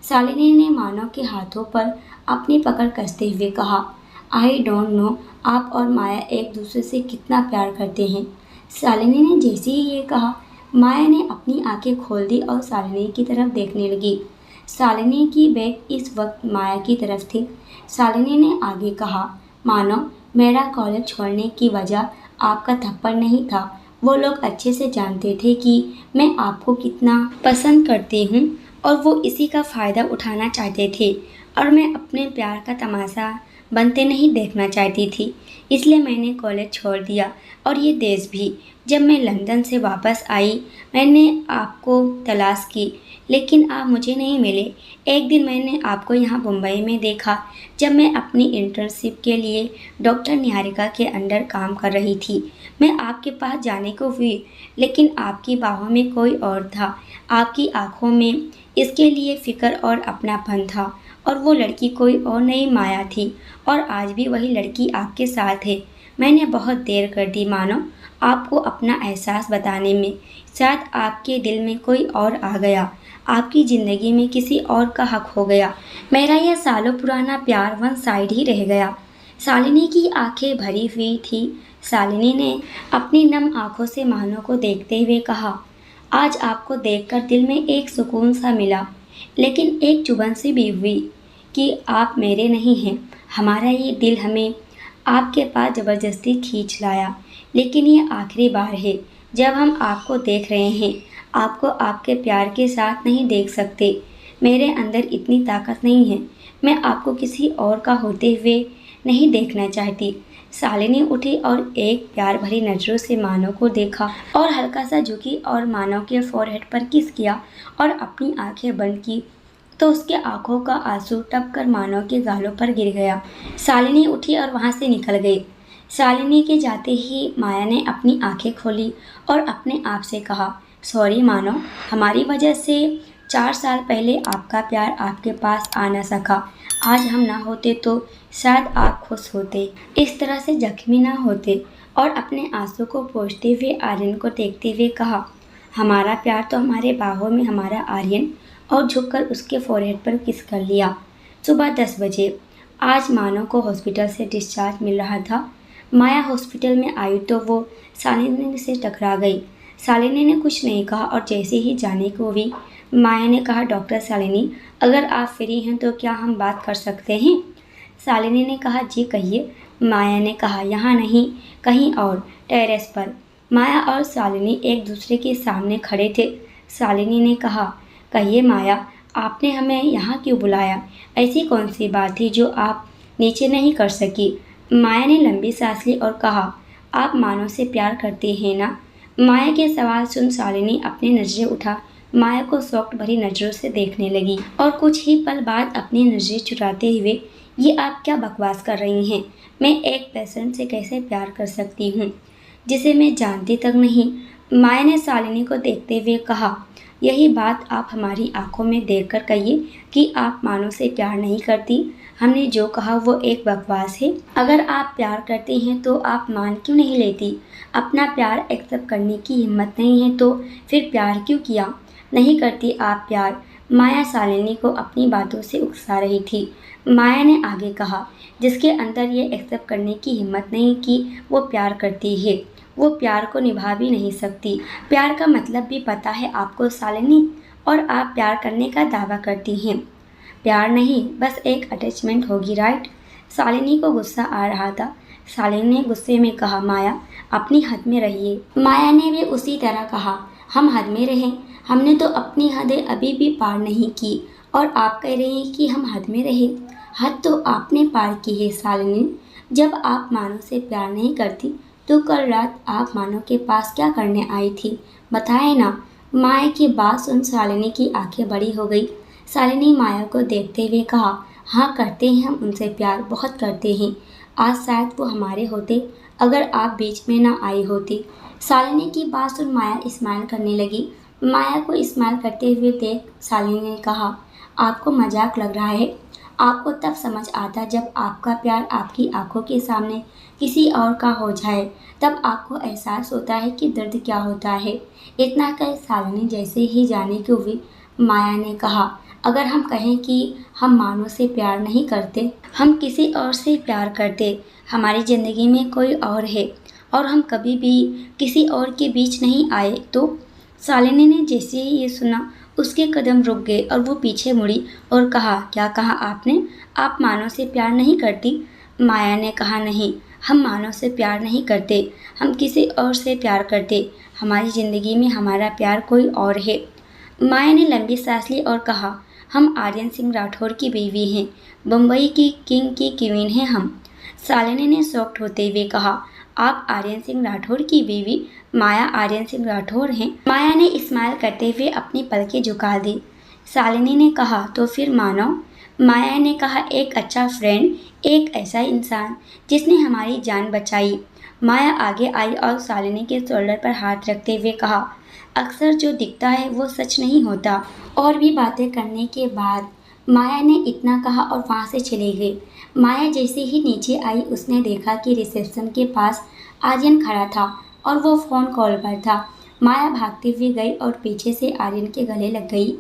शालिनी ने मानव के हाथों पर अपनी पकड़ कसते हुए कहा, आई डोंट नो आप और माया एक दूसरे से कितना प्यार करते हैं। शालिनी ने जैसे ही ये कहा, माया ने अपनी आंखें खोल दी और शालिनी की तरफ देखने लगी। शालिनी की बैग इस वक्त माया की तरफ थी। शालिनी ने आगे कहा, मानो, मेरा कॉलेज छोड़ने की वजह आपका थप्पड़ नहीं था, वो लोग अच्छे से जानते थे कि मैं आपको कितना पसंद करती हूँ और वो इसी का फ़ायदा उठाना चाहते थे और मैं अपने प्यार का तमाशा बनते नहीं देखना चाहती थी। इसलिए मैंने कॉलेज छोड़ दिया और ये देश भी। जब मैं लंदन से वापस आई मैंने आपको तलाश की, लेकिन आप मुझे नहीं मिले। एक दिन मैंने आपको यहाँ मुंबई में देखा जब मैं अपनी इंटर्नशिप के लिए डॉक्टर निहारिका के अंडर काम कर रही थी। मैं आपके पास जाने को हुई, लेकिन आपकी बाहों में कोई और था। आपकी आंखों में इसके लिए फ़िक्र और अपनापन था और वो लड़की कोई और नई माया थी और आज भी वही लड़की आपके साथ है। मैंने बहुत देर कर दी मानो आपको अपना एहसास बताने में। शायद आपके दिल में कोई और आ गया, आपकी ज़िंदगी में किसी और का हक हो गया। मेरा यह सालों पुराना प्यार वन साइड ही रह गया। शालिनी की आंखें भरी हुई थी। शालिनी ने अपनी नम आंखों से मानो को देखते हुए कहा, आज आपको देखकर दिल में एक सुकून सा मिला, लेकिन एक चुभन सी भी हुई कि आप मेरे नहीं हैं। हमारा ये दिल हमें आपके पास ज़बरदस्ती खींच लाया, लेकिन ये आखिरी बार है जब हम आपको देख रहे हैं। आपको आपके प्यार के साथ नहीं देख सकते। मेरे अंदर इतनी ताकत नहीं है। मैं आपको किसी और का होते हुए नहीं देखना चाहती। शालिनी उठी और एक प्यार भरी नज़रों से मानव को देखा और हल्का सा झुकी और मानव के फोरहेड पर किस किया और अपनी आंखें बंद की तो उसके आंखों का आंसू टप कर मानव के गालों पर गिर गया। शालिनी उठी और वहाँ से निकल गई। शालिनी के जाते ही माया ने अपनी आंखें खोली और अपने आप से कहा, सॉरी मानव, हमारी वजह से 4 साल पहले आपका प्यार आपके पास आ न सका। आज हम ना होते तो शायद आप खुश होते, इस तरह से जख्मी ना होते। और अपने आंसू को पोंछते हुए आर्यन को देखते हुए कहा, हमारा प्यार तो हमारे बाहों में हमारा आर्यन, और झुककर उसके फोरहेड पर किस कर लिया। सुबह 10 बजे आज मानव को हॉस्पिटल से डिस्चार्ज मिल रहा था। माया हॉस्पिटल में आई तो वो शालिनी से टकरा गई। शालिनी ने कुछ नहीं कहा और जैसे ही जाने को हुई माया ने कहा, डॉक्टर शालिनी, अगर आप फ्री हैं तो क्या हम बात कर सकते हैं? शालिनी ने कहा, जी कहिए। माया ने कहा, यहाँ नहीं, कहीं और, टेरेस पर। माया और शालिनी एक दूसरे के सामने खड़े थे। शालिनी ने कहा, कहिए माया, आपने हमें यहाँ क्यों बुलाया? ऐसी कौन सी बात थी जो आप नीचे नहीं कर सकी? माया ने लंबी सांस ली और कहा, आप मानव से प्यार करती हैं ना? माया के सवाल सुन शालिनी अपनी नज़रें उठा माया को शौक भरी नज़रों से देखने लगी और कुछ ही पल बाद अपनी नज़रें चुराते हुए, ये आप क्या बकवास कर रही हैं? मैं एक पेशेंट से कैसे प्यार कर सकती हूँ जिसे मैं जानती तक नहीं? माया ने शालिनी को देखते हुए कहा, यही बात आप हमारी आंखों में देखकर कहिए कि आप मानव से प्यार नहीं करती। हमने जो कहा वो एक बकवास है। अगर आप प्यार करते हैं तो आप मान क्यों नहीं लेती? अपना प्यार एक्सेप्ट करने की हिम्मत नहीं है तो फिर प्यार क्यों किया? नहीं करती आप प्यार? माया शालिनी को अपनी बातों से उकसा रही थी। माया ने आगे कहा, जिसके अंदर ये एक्सेप्ट करने की हिम्मत नहीं कि वो प्यार करती है, वो प्यार को निभा भी नहीं सकती। प्यार का मतलब भी पता है आपको शालिनी, और आप प्यार करने का दावा करती हैं। प्यार नहीं, बस एक अटैचमेंट होगी, राइट? शालिनी को गुस्सा आ रहा था। शालिनी ने गुस्से में कहा, माया अपनी हद में रहिए। माया ने भी उसी तरह कहा, हम हद में रहें? हमने तो अपनी हदें अभी भी पार नहीं की और आप कह रहे हैं कि हम हद में रहें? हद तो आपने पार की है शालिनी। जब आप मानव से प्यार नहीं करती तो कल रात आप मानव के पास क्या करने आई थी, बताए ना? माया की बात सुन शालिनी की आंखें बड़ी हो गई। शालिनी माया को देखते हुए कहा, हाँ करते हैं हम उनसे प्यार, बहुत करते हैं। आज शायद वो हमारे होते अगर आप बीच में ना आई होती। शालिनी की बात सुन माया स्माइल करने लगी। माया को स्माइल करते हुए देख शालिनी ने कहा, आपको मजाक लग रहा है। आपको तब समझ आता जब आपका प्यार आपकी आंखों के सामने किसी और का हो जाए, तब आपको एहसास होता है कि दर्द क्या होता है। इतना कह शालिनी जैसे ही जाने की हुई, माया ने कहा, अगर हम कहें कि हम मानव से प्यार नहीं करते, हम किसी और से प्यार करते, हमारी ज़िंदगी में कोई और है और हम कभी भी किसी और के बीच नहीं आए तो? शालिनी ने जैसे ही ये सुना उसके कदम रुक गए और वो पीछे मुड़ी और कहा, क्या कहा आपने? आप मानव से प्यार नहीं करती? माया ने कहा, नहीं, हम मानव से प्यार नहीं करते, हम किसी और से प्यार करते। हमारी ज़िंदगी में हमारा प्यार कोई और है। माया ने लंबी सांस ली और कहा, हम आर्यन सिंह राठौर की बीवी हैं। बम्बई की किंग की क्वीन हैं हम। शालिनी ने शॉक्ड होते हुए कहा, आप आर्यन सिंह राठौर की बीवी माया आर्यन सिंह राठौर हैं? माया ने स्माइल करते हुए अपनी पलकें झुका दी। शालिनी ने कहा, तो फिर मानो? माया ने कहा, एक अच्छा फ्रेंड, एक ऐसा इंसान जिसने हमारी जान बचाई। माया आगे आई और शालिनी के शोल्डर पर हाथ रखते हुए कहा, अक्सर जो दिखता है वो सच नहीं होता। और भी बातें करने के बाद माया ने इतना कहा और वहाँ से चली गई। माया जैसे ही नीचे आई उसने देखा कि रिसेप्शन के पास आर्यन खड़ा था और वो फ़ोन कॉल पर था। माया भागती हुई गई और पीछे से आर्यन के गले लग गई।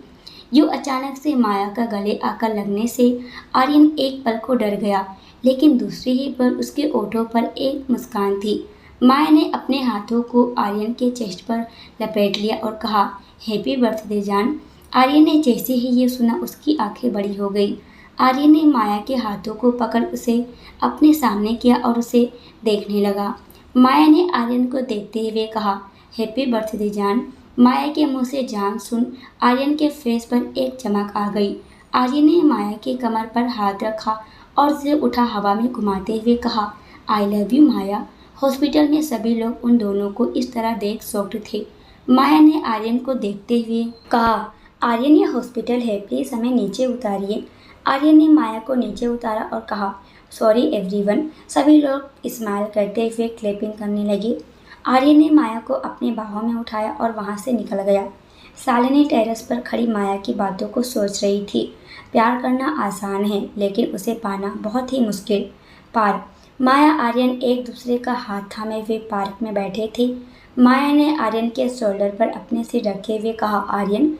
यूँ अचानक से माया का गले आकर लगने से आर्यन एक पल को डर गया, लेकिन दूसरी ही पल उसके ओठों पर एक मुस्कान थी। माया ने अपने हाथों को आर्यन के चेस्ट पर लपेट लिया और कहा, हैप्पी बर्थडे जान। आर्यन ने जैसे ही ये सुना उसकी आंखें बड़ी हो गई। आर्यन ने माया के हाथों को पकड़ उसे अपने सामने किया और उसे देखने लगा। माया ने आर्यन को देखते हुए कहा, हैप्पी बर्थडे जान। माया के मुंह से जान सुन आर्यन के फेस पर एक चमक आ गई। आर्यन ने माया के कमर पर हाथ रखा और उसे उठा हवा में घुमाते हुए कहा, I love you Maya. Hospital में सभी लोग उन दोनों को इस तरह देख शॉक्ड थे। माया ने आर्यन को देखते हुए कहा, आर्यन ये हॉस्पिटल है, प्लीज़ हमें नीचे उतारिए। आर्यन ने माया को नीचे उतारा और कहा, सॉरी एवरीवन। सभी लोग स्माइल करते हुए क्लैपिंग करने लगे। आर्यन ने माया को अपने बाहों में उठाया और वहाँ से निकल गया। शालिनी टेरेस पर खड़ी माया की बातों को सोच रही थी। प्यार करना आसान है, लेकिन उसे पाना बहुत ही मुश्किल। पार्क। माया आर्यन एक दूसरे का हाथ थामे हुए पार्क में बैठे थे। माया ने आर्यन के शोल्डर पर अपने सिर रखे हुए कहा, आर्यन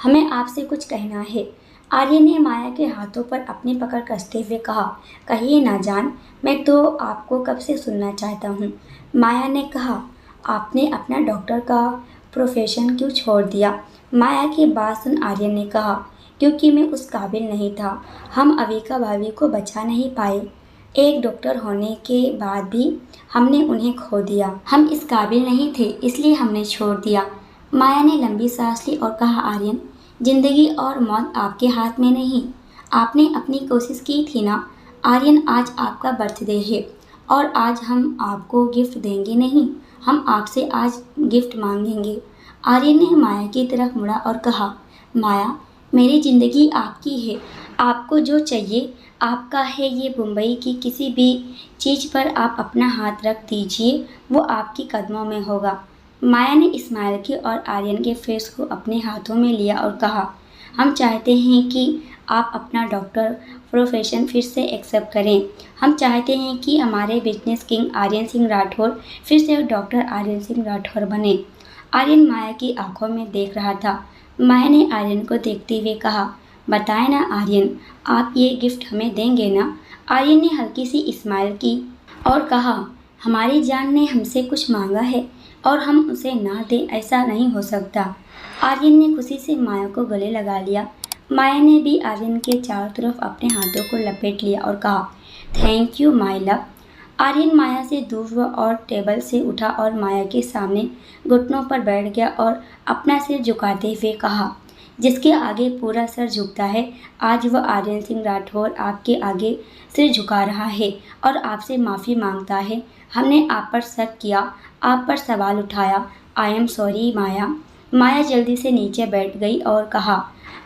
हमें आपसे कुछ कहना है। आर्यन ने माया के हाथों पर अपनी पकड़ कसते हुए कहा, कहिए ना जान, मैं तो आपको कब से सुनना चाहता हूँ। माया ने कहा, आपने अपना डॉक्टर का प्रोफेशन क्यों छोड़ दिया? माया की बात सुन आर्यन ने कहा, क्योंकि मैं उस काबिल नहीं था। हम अविका भाभी को बचा नहीं पाए। एक डॉक्टर होने के बाद भी हमने उन्हें खो दिया। हम इस काबिल नहीं थे, इसलिए हमने छोड़ दिया। माया ने लंबी सांस ली और कहा, आर्यन जिंदगी और मौत आपके हाथ में नहीं। आपने अपनी कोशिश की थी ना। आर्यन आज आपका बर्थडे है और आज हम आपको गिफ्ट देंगे नहीं, हम आपसे आज गिफ्ट मांगेंगे। आर्यन ने माया की तरफ मुड़ा और कहा, माया मेरी ज़िंदगी आपकी है, आपको जो चाहिए आपका है। ये मुंबई की किसी भी चीज़ पर आप अपना हाथ रख दीजिए, वो आपकी कदमों में होगा। माया ने स्माइल की और आर्यन के फेस को अपने हाथों में लिया और कहा, हम चाहते हैं कि आप अपना डॉक्टर प्रोफेशन फिर से एक्सेप्ट करें। हम चाहते हैं कि हमारे बिजनेस किंग आर्यन सिंह राठौर फिर से डॉक्टर आर्यन सिंह राठौर बने। आर्यन माया की आंखों में देख रहा था। माया ने आर्यन को देखते हुए कहा, बताएं ना आर्यन, आप ये गिफ्ट हमें देंगे ना? आर्यन ने हल्की सी स्माइल की और कहा, हमारी जान ने हमसे कुछ मांगा है और हम उसे ना दें, ऐसा नहीं हो सकता। आर्यन ने खुशी से माया को गले लगा लिया। माया ने भी आर्यन के चारों तरफ अपने हाथों को लपेट लिया और कहा, thank you my love. Aryan Maya से दूर हुआ और टेबल से उठा और माया के सामने घुटनों पर बैठ गया और अपना सिर झुकाते हुए कहा, जिसके आगे पूरा सर झुकता है, आज वह आर्यन सिंह राठौर आपके आगे सिर झुका रहा है और आपसे माफ़ी मांगता है। हमने आप पर शक किया, आप पर सवाल उठाया। आई एम सॉरी माया। माया जल्दी से नीचे बैठ गई और कहा,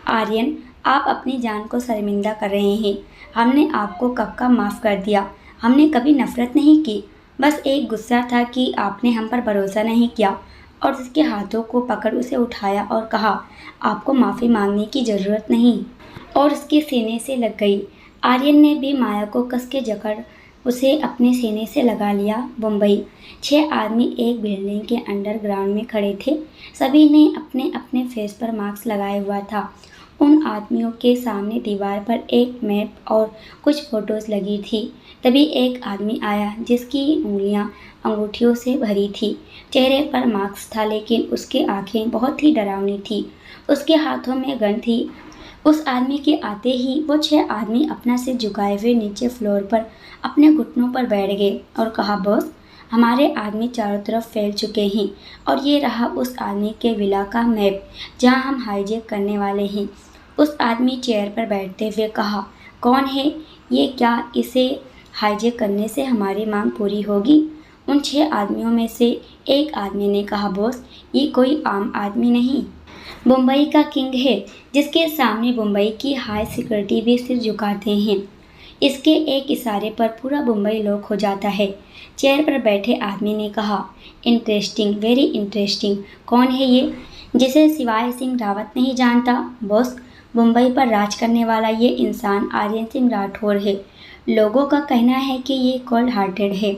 आर्यन आप अपनी जान को शर्मिंदा कर रहे हैं। हमने आपको कब का माफ़ कर दिया। हमने कभी नफ़रत नहीं की, बस एक गुस्सा था कि आपने हम पर भरोसा नहीं किया। और उसके हाथों को पकड़ उसे उठाया और कहा, आपको माफ़ी मांगने की ज़रूरत नहीं, और उसके सीने से लग गई। आर्यन ने भी माया को कस के जकड़ उसे अपने सीने से लगा लिया। मुंबई। 6 आदमी एक बिल्डिंग के अंडरग्राउंड में खड़े थे। सभी ने अपने अपने फेस पर मास्क लगाया हुआ था। उन आदमियों के सामने दीवार पर एक मैप और कुछ फोटोज़ लगी थी। तभी एक आदमी आया जिसकी उंगलियां अंगूठियों से भरी थी। चेहरे पर मास्क था, लेकिन उसकी आंखें बहुत ही डरावनी थी। उसके हाथों में गन थी। उस आदमी के आते ही वो 6 आदमी अपना सिर झुकाए हुए नीचे फ्लोर पर अपने घुटनों पर बैठ गए और कहा, बॉस, हमारे आदमी चारों तरफ फैल चुके हैं और ये रहा उस आदमी के विला का मैप जहां हम हाईजैक करने वाले हैं। उस आदमी चेयर पर बैठते हुए कहा, कौन है ये? क्या इसे हाईजैक करने से हमारी मांग पूरी होगी? उन 6 आदमियों में से एक आदमी ने कहा, बॉस, ये कोई आम आदमी नहीं, मुंबई का किंग है, जिसके सामने मुंबई की हाई सिक्योरिटी भी सिर झुकाते हैं। इसके एक इशारे पर पूरा मुंबई लॉक हो जाता है। चेयर पर बैठे आदमी ने कहा, इंटरेस्टिंग, वेरी इंटरेस्टिंग। कौन है ये, जिसे शिवाय सिंह रावत नहीं जानता? बॉस, मुंबई पर राज करने वाला ये इंसान आर्यन सिंह राठौर है। लोगों का कहना है कि ये कोल्ड हार्टेड है।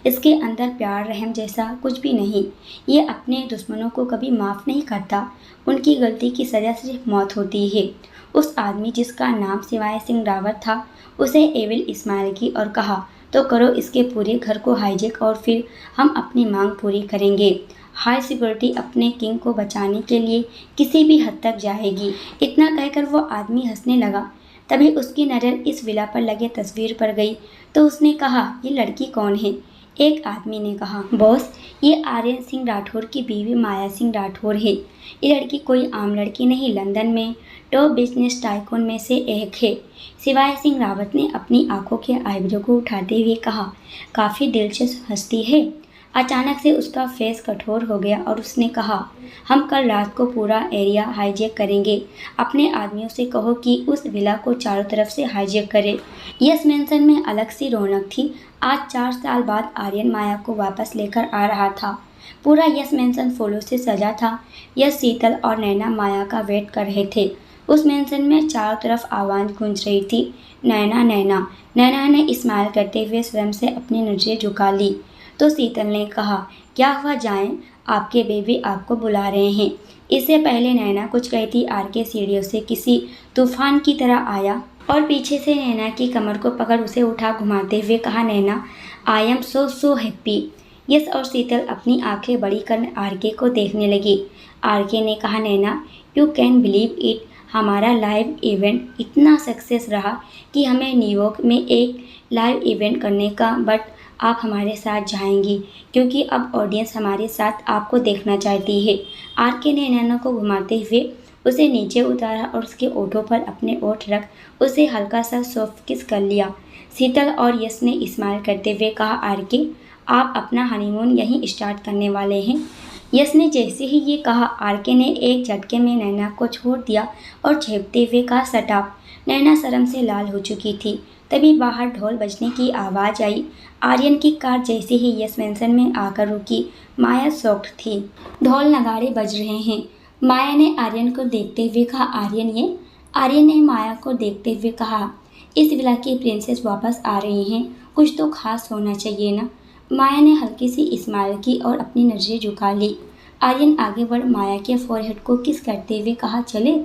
इसके अंदर प्यार रहम जैसा कुछ भी नहीं। ये अपने दुश्मनों को कभी माफ़ नहीं करता। उनकी गलती की सज़ा सिर्फ मौत होती है। उस आदमी जिसका नाम शिवाय सिंह रावत था, उसे एविल इस्माइल की और कहा, तो करो इसके पूरे घर को हाईजैक और फिर हम अपनी मांग पूरी करेंगे। हाई सिक्योरिटी अपने किंग को बचाने के लिए किसी भी हद तक जाएगी। इतना कहकर वो आदमी हंसने लगा। तभी उसकी नज़र इस विला पर लगे तस्वीर पर गई तो उसने कहा, ये लड़की कौन है? एक आदमी ने कहा, बॉस, ये आर्यन सिंह राठौर की बीवी माया सिंह राठौर है। ये लड़की कोई आम लड़की नहीं, लंदन में टॉप बिजनेस टाइकून में से एक है। शिवाय सिंह रावत ने अपनी आंखों के आईब्रो को उठाते हुए कहा, काफ़ी दिलचस्प हस्ती है। अचानक से उसका फेस कठोर हो गया और उसने कहा, हम कल रात को पूरा एरिया हाईजैक करेंगे। अपने आदमियों से कहो कि उस विला को चारों तरफ से हाईजैक करे। यस मैंसन में अलग सी रौनक थी। आज 4 साल बाद आर्यन माया को वापस लेकर आ रहा था। पूरा यस मैंसन फूलों से सजा था। यस, शीतल और नैना माया का वेट कर रहे थे। उस मैंसन में चारों तरफ आवाज़ गूंज रही थी, नैना, नैना। नैना ने इस्माइल करते हुए स्वयं से अपनी नजरें झुका ली तो शीतल ने कहा, क्या हुआ जाएं, आपके बेबी आपको बुला रहे हैं। इससे पहले नैना कुछ कहती आर के सीढ़ियों से किसी तूफान की तरह आया और पीछे से नैना की कमर को पकड़ उसे उठा घुमाते हुए कहा, Naina, I am so happy. Yes और शीतल अपनी आंखें बड़ी कर आरके को देखने लगी। आरके ने कहा, नैना, यू कैन बिलीव इट, हमारा लाइव इवेंट इतना सक्सेस रहा कि हमें न्यूयॉर्क में एक लाइव इवेंट करने का, बट आप हमारे साथ जाएंगी क्योंकि अब ऑडियंस हमारे साथ आपको देखना चाहती है। आरके ने नैना को घुमाते हुए उसे नीचे उतारा और उसके ओठों पर अपने ओठ रख उसे हल्का सा सॉफ्ट किस कर लिया। शीतल और यश ने इस्माइल करते हुए कहा, आरके, आप अपना हनीमून यहीं स्टार्ट करने वाले हैं। यश ने जैसे ही ये कहा, आरके ने एक झटके में नैना को छोड़ दिया और झेपते हुए कहा, सटाप। नैना शर्म से लाल हो चुकी थी। तभी बाहर ढोल बजने की आवाज़ आई। आर्यन की कार जैसे ही यस मैंसन में आकर रुकी, माया शॉक्ड थी। ढोल नगाड़े बज रहे हैं। माया ने आर्यन को देखते हुए कहा, आर्यन ये? आर्यन ने माया को देखते हुए कहा, इस विला की प्रिंसेस वापस आ रही हैं, कुछ तो खास होना चाहिए ना। माया ने हल्की सी इस्माइल की और अपनी नजरें झुका ली। आर्यन आगे बढ़ माया के फोरहेड को किस करते हुए कहा, चले।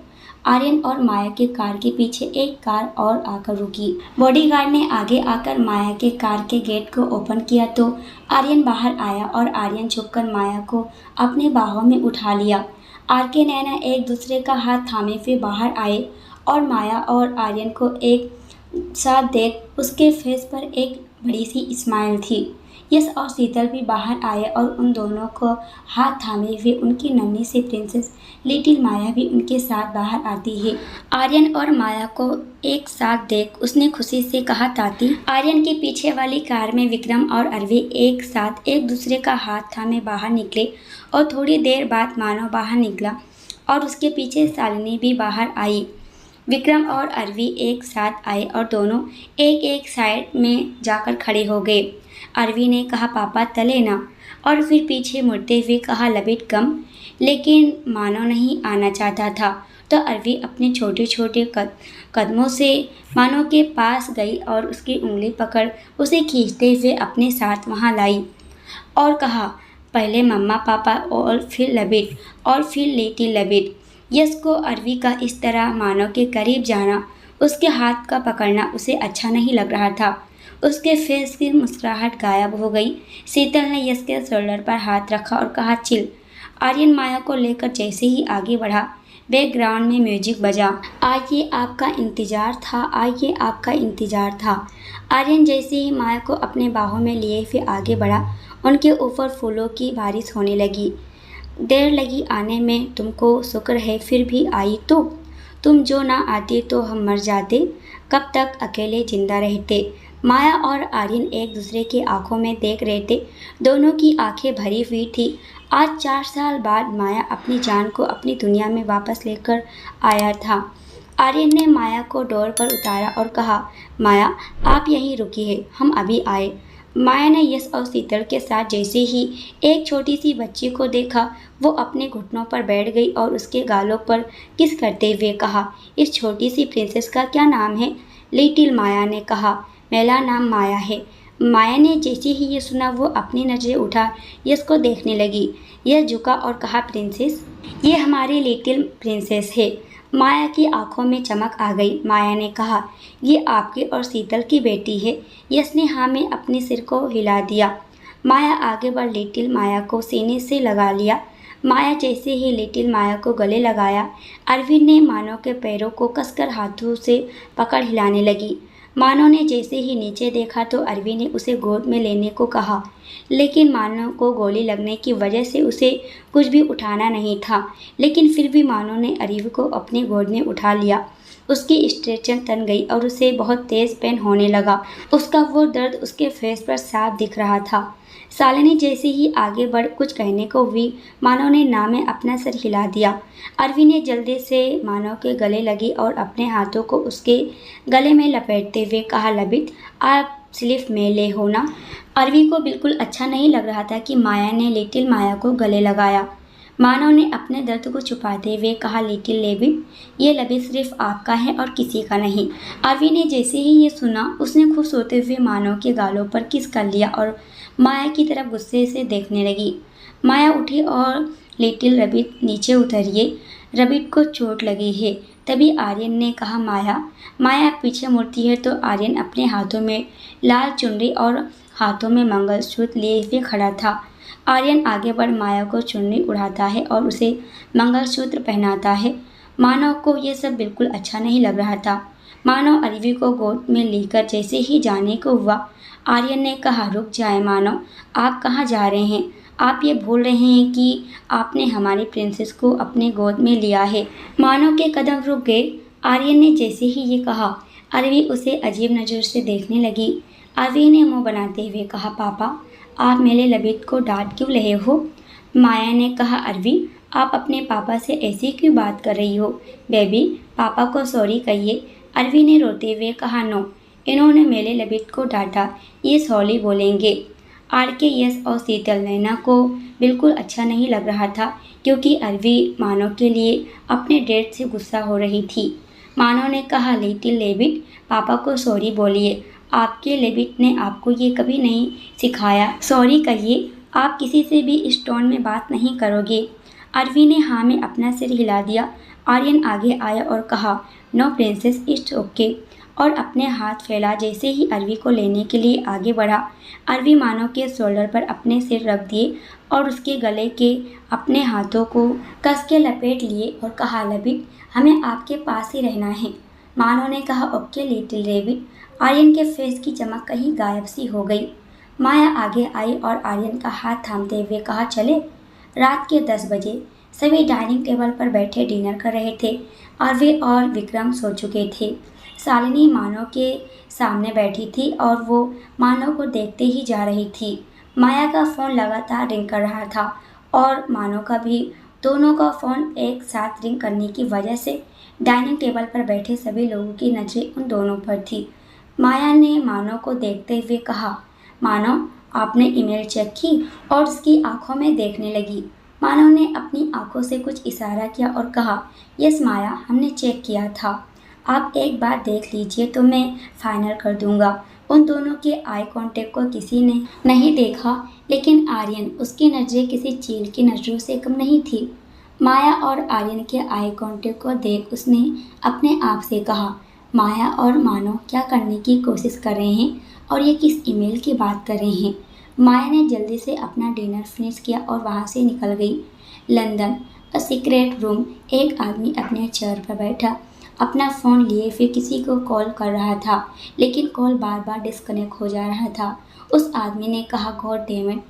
आर्यन और माया के कार के पीछे एक कार और आकर रुकी। बॉडीगार्ड ने आगे आकर माया के कार के गेट को ओपन किया तो आर्यन बाहर आया और आर्यन झुककर माया को अपने बाहों में उठा लिया। आरके नैना एक दूसरे का हाथ थामे हुए बाहर आए और माया और आर्यन को एक साथ देख उसके फेस पर एक बड़ी सी स्माइल थी। यश और शीतल भी बाहर आए और उन दोनों को हाथ थामे हुए उनकी नन्ही सी प्रिंसेस लिटिल माया भी उनके साथ बाहर आती है। आर्यन और माया को एक साथ देख उसने खुशी से कहा, ताती। आर्यन के पीछे वाली कार में विक्रम और अरवी एक साथ एक दूसरे का हाथ थामे बाहर निकले और थोड़ी देर बाद मानव बाहर निकला और उसके पीछे शालिनी भी बाहर आई। विक्रम और अरवी एक साथ आए और दोनों एक एक साइड में जाकर खड़े हो गए। अरवी ने कहा, पापा तले ना, और फिर पीछे मुड़ते हुए कहा, लबिट कम। लेकिन मानव नहीं आना चाहता था तो अरवी अपने छोटे छोटे कदमों से मानव के पास गई और उसकी उंगली पकड़ उसे खींचते हुए अपने साथ वहां लाई और कहा, पहले मम्मा पापा और फिर लबिट और फिर लिटिल लबिट। यश को अरवी का इस तरह मानव के करीब जाना, उसके हाथ का पकड़ना उसे अच्छा नहीं लग रहा था। उसके फेस की मुस्कुराहट गायब हो गई। शीतल ने यश के शोल्डर पर हाथ रखा और कहा, चिल। आर्यन माया को लेकर जैसे ही आगे बढ़ा, बैकग्राउंड में म्यूजिक बजा। आइए आपका इंतजार था, आइए आपका इंतजार था। आर्यन जैसे ही माया को अपने बाहों में लिए फिर आगे बढ़ा, उनके ऊपर फूलों की बारिश होने लगी। देर लगी आने में, तुमको शुक्र है फिर भी आई तो। तुम जो ना आती तो हम मर जाते, कब तक अकेले जिंदा रहते। माया और आर्यन एक दूसरे की आंखों में देख रहे थे। दोनों की आंखें भरी हुई थी। आज 4 साल बाद माया अपनी जान को अपनी दुनिया में वापस लेकर आया था। आर्यन ने माया को डोर पर उतारा और कहा, माया आप यहीं रुकिए, हम अभी आए। माया ने यश और शीतल के साथ जैसे ही एक छोटी सी बच्ची को देखा, वो अपने घुटनों पर बैठ गई और उसके गालों पर किस करते हुए कहा, इस छोटी सी प्रिंसेस का क्या नाम है? लिटिल माया ने कहा, मेरा नाम माया है। माया ने जैसे ही ये सुना वो अपनी नजरें उठा यश को देखने लगी। यश झुका और कहा, प्रिंसेस, ये हमारी लिटिल प्रिंसेस है। माया की आंखों में चमक आ गई। माया ने कहा, ये आपकी और शीतल की बेटी है। यश ने हाँ में अपने सिर को हिला दिया। माया आगे बढ़ लिटिल माया को सीने से लगा लिया। माया जैसे ही लिटिल माया को गले लगाया, अरविंद ने मानो के पैरों को कसकर हाथों से पकड़ हिलाने लगी। मानो ने जैसे ही नीचे देखा तो अरविंद ने उसे गोद में लेने को कहा, लेकिन मानो को गोली लगने की वजह से उसे कुछ भी उठाना नहीं था। लेकिन फिर भी मानो ने अरविंद को अपनी गोद में उठा लिया। उसकी स्ट्रेचर तन गई और उसे बहुत तेज पेन होने लगा। उसका वो दर्द उसके फेस पर साफ दिख रहा था। शालिनी जैसे ही आगे बढ़ कुछ कहने को हुई, मानो ने ना में अपना सर हिला दिया। अरविंद ने जल्दी से मानो के गले लगी और अपने हाथों को उसके गले में लपेटते हुए कहा, लबित आप सिर्फ मेले हो ना। अरविंद को बिल्कुल अच्छा नहीं लग रहा था कि माया ने लिटिल माया को गले लगाया। मानव ने अपने दर्द को छुपाते हुए कहा, लिटिल लेबिट, ये लबित सिर्फ आपका है और किसी का नहीं। अरविंद ने जैसे ही ये सुना, उसने खुश होते हुए मानव के गालों पर किस कर लिया और माया की तरफ गुस्से से देखने लगी। माया उठी और लिटिल रबिट नीचे उतरिए, रबिट को चोट लगी है। तभी आर्यन ने कहा, माया पीछे मुड़ती है तो आर्यन अपने हाथों में लाल चुनरी और हाथों में मंगलसूत्र लिए हुए खड़ा था। आर्यन आगे बढ़ माया को चुन्नी उड़ाता है और उसे मंगलसूत्र पहनाता है। मानव को यह सब बिल्कुल अच्छा नहीं लग रहा था। मानव अरवी को गोद में लेकर जैसे ही जाने को हुआ, आर्यन ने कहा, रुक जाए मानव, आप कहाँ जा रहे हैं? आप ये भूल रहे हैं कि आपने हमारी प्रिंसेस को अपने गोद में लिया है। मानव के कदम रुक गए। आर्यन ने जैसे ही ये कहा, अरवी उसे अजीब नज़र से देखने लगी। अरवी ने मुंह बनाते हुए कहा, पापा आप मेरे लबित को डांट क्यों रहे हो? माया ने कहा, अरवी आप अपने पापा से ऐसी क्यों बात कर रही हो? बेबी पापा को सॉरी कहिए। अरवी ने रोते हुए कहा, नो, इन्होंने मेरे लबित को डांटा, ये सॉरी बोलेंगे। आर के यश और शीतल नैना को बिल्कुल अच्छा नहीं लग रहा था क्योंकि अरवी मानव के लिए अपने डेट से गुस्सा हो रही थी। मानव ने कहा, लिटिल लेबिट पापा को सॉरी बोलिए, आपके लेबिट ने आपको ये कभी नहीं सिखाया। सॉरी कहिए, आप किसी से भी इस टोन में बात नहीं करोगे। अरवी ने हाँ में अपना सिर हिला दिया। आर्यन आगे आया और कहा, नो प्रिंसेस, इट्स ओके, और अपने हाथ फैला। जैसे ही अरवी को लेने के लिए आगे बढ़ा, अरवी मानव के शोल्डर पर अपने सिर रख दिए और उसके गले के अपने हाथों को कस के लपेट लिए और कहा, लबिट हमें आपके पास ही रहना है। मानव ने कहा, ओके लिटिल रेबिट। आर्यन के फेस की चमक कहीं गायब सी हो गई। माया आगे आई और आर्यन का हाथ थामते हुए कहा, चले। रात के 10 बजे सभी डाइनिंग टेबल पर बैठे डिनर कर रहे थे। अरवी और विक्रम सो चुके थे। शालिनी मानव के सामने बैठी थी और वो मानव को देखते ही जा रही थी। माया का फ़ोन लगातार रिंग कर रहा था और मानव का भी। दोनों का फ़ोन एक साथ रिंग करने की वजह से डाइनिंग टेबल पर बैठे सभी लोगों की नज़रें उन दोनों पर थी। माया ने मानव को देखते हुए कहा, मानव आपने ईमेल चेक की? और उसकी आंखों में देखने लगी। मानव ने अपनी आंखों से कुछ इशारा किया और कहा, यस माया, हमने चेक किया था। आप एक बार देख लीजिए तो मैं फाइनल कर दूंगा। उन दोनों के आई कांटेक्ट को किसी ने नहीं देखा, लेकिन आर्यन, उसकी नज़रें किसी चील की नज़रों से कम नहीं थी। माया और आर्यन के आई कांटेक्ट को देख उसने अपने आप से कहा, माया और मानव क्या करने की कोशिश कर रहे हैं और ये किस ईमेल की बात कर रहे हैं। माया ने जल्दी से अपना डिनर फिनिश किया और वहाँ से निकल गई। लंदन। A secret room. एक आदमी अपने चेयर पर बैठा अपना फ़ोन लिए फिर किसी को कॉल कर रहा था, लेकिन कॉल बार बार डिस्कनेक्ट हो जा रहा था। उस आदमी ने कहा, God damn it,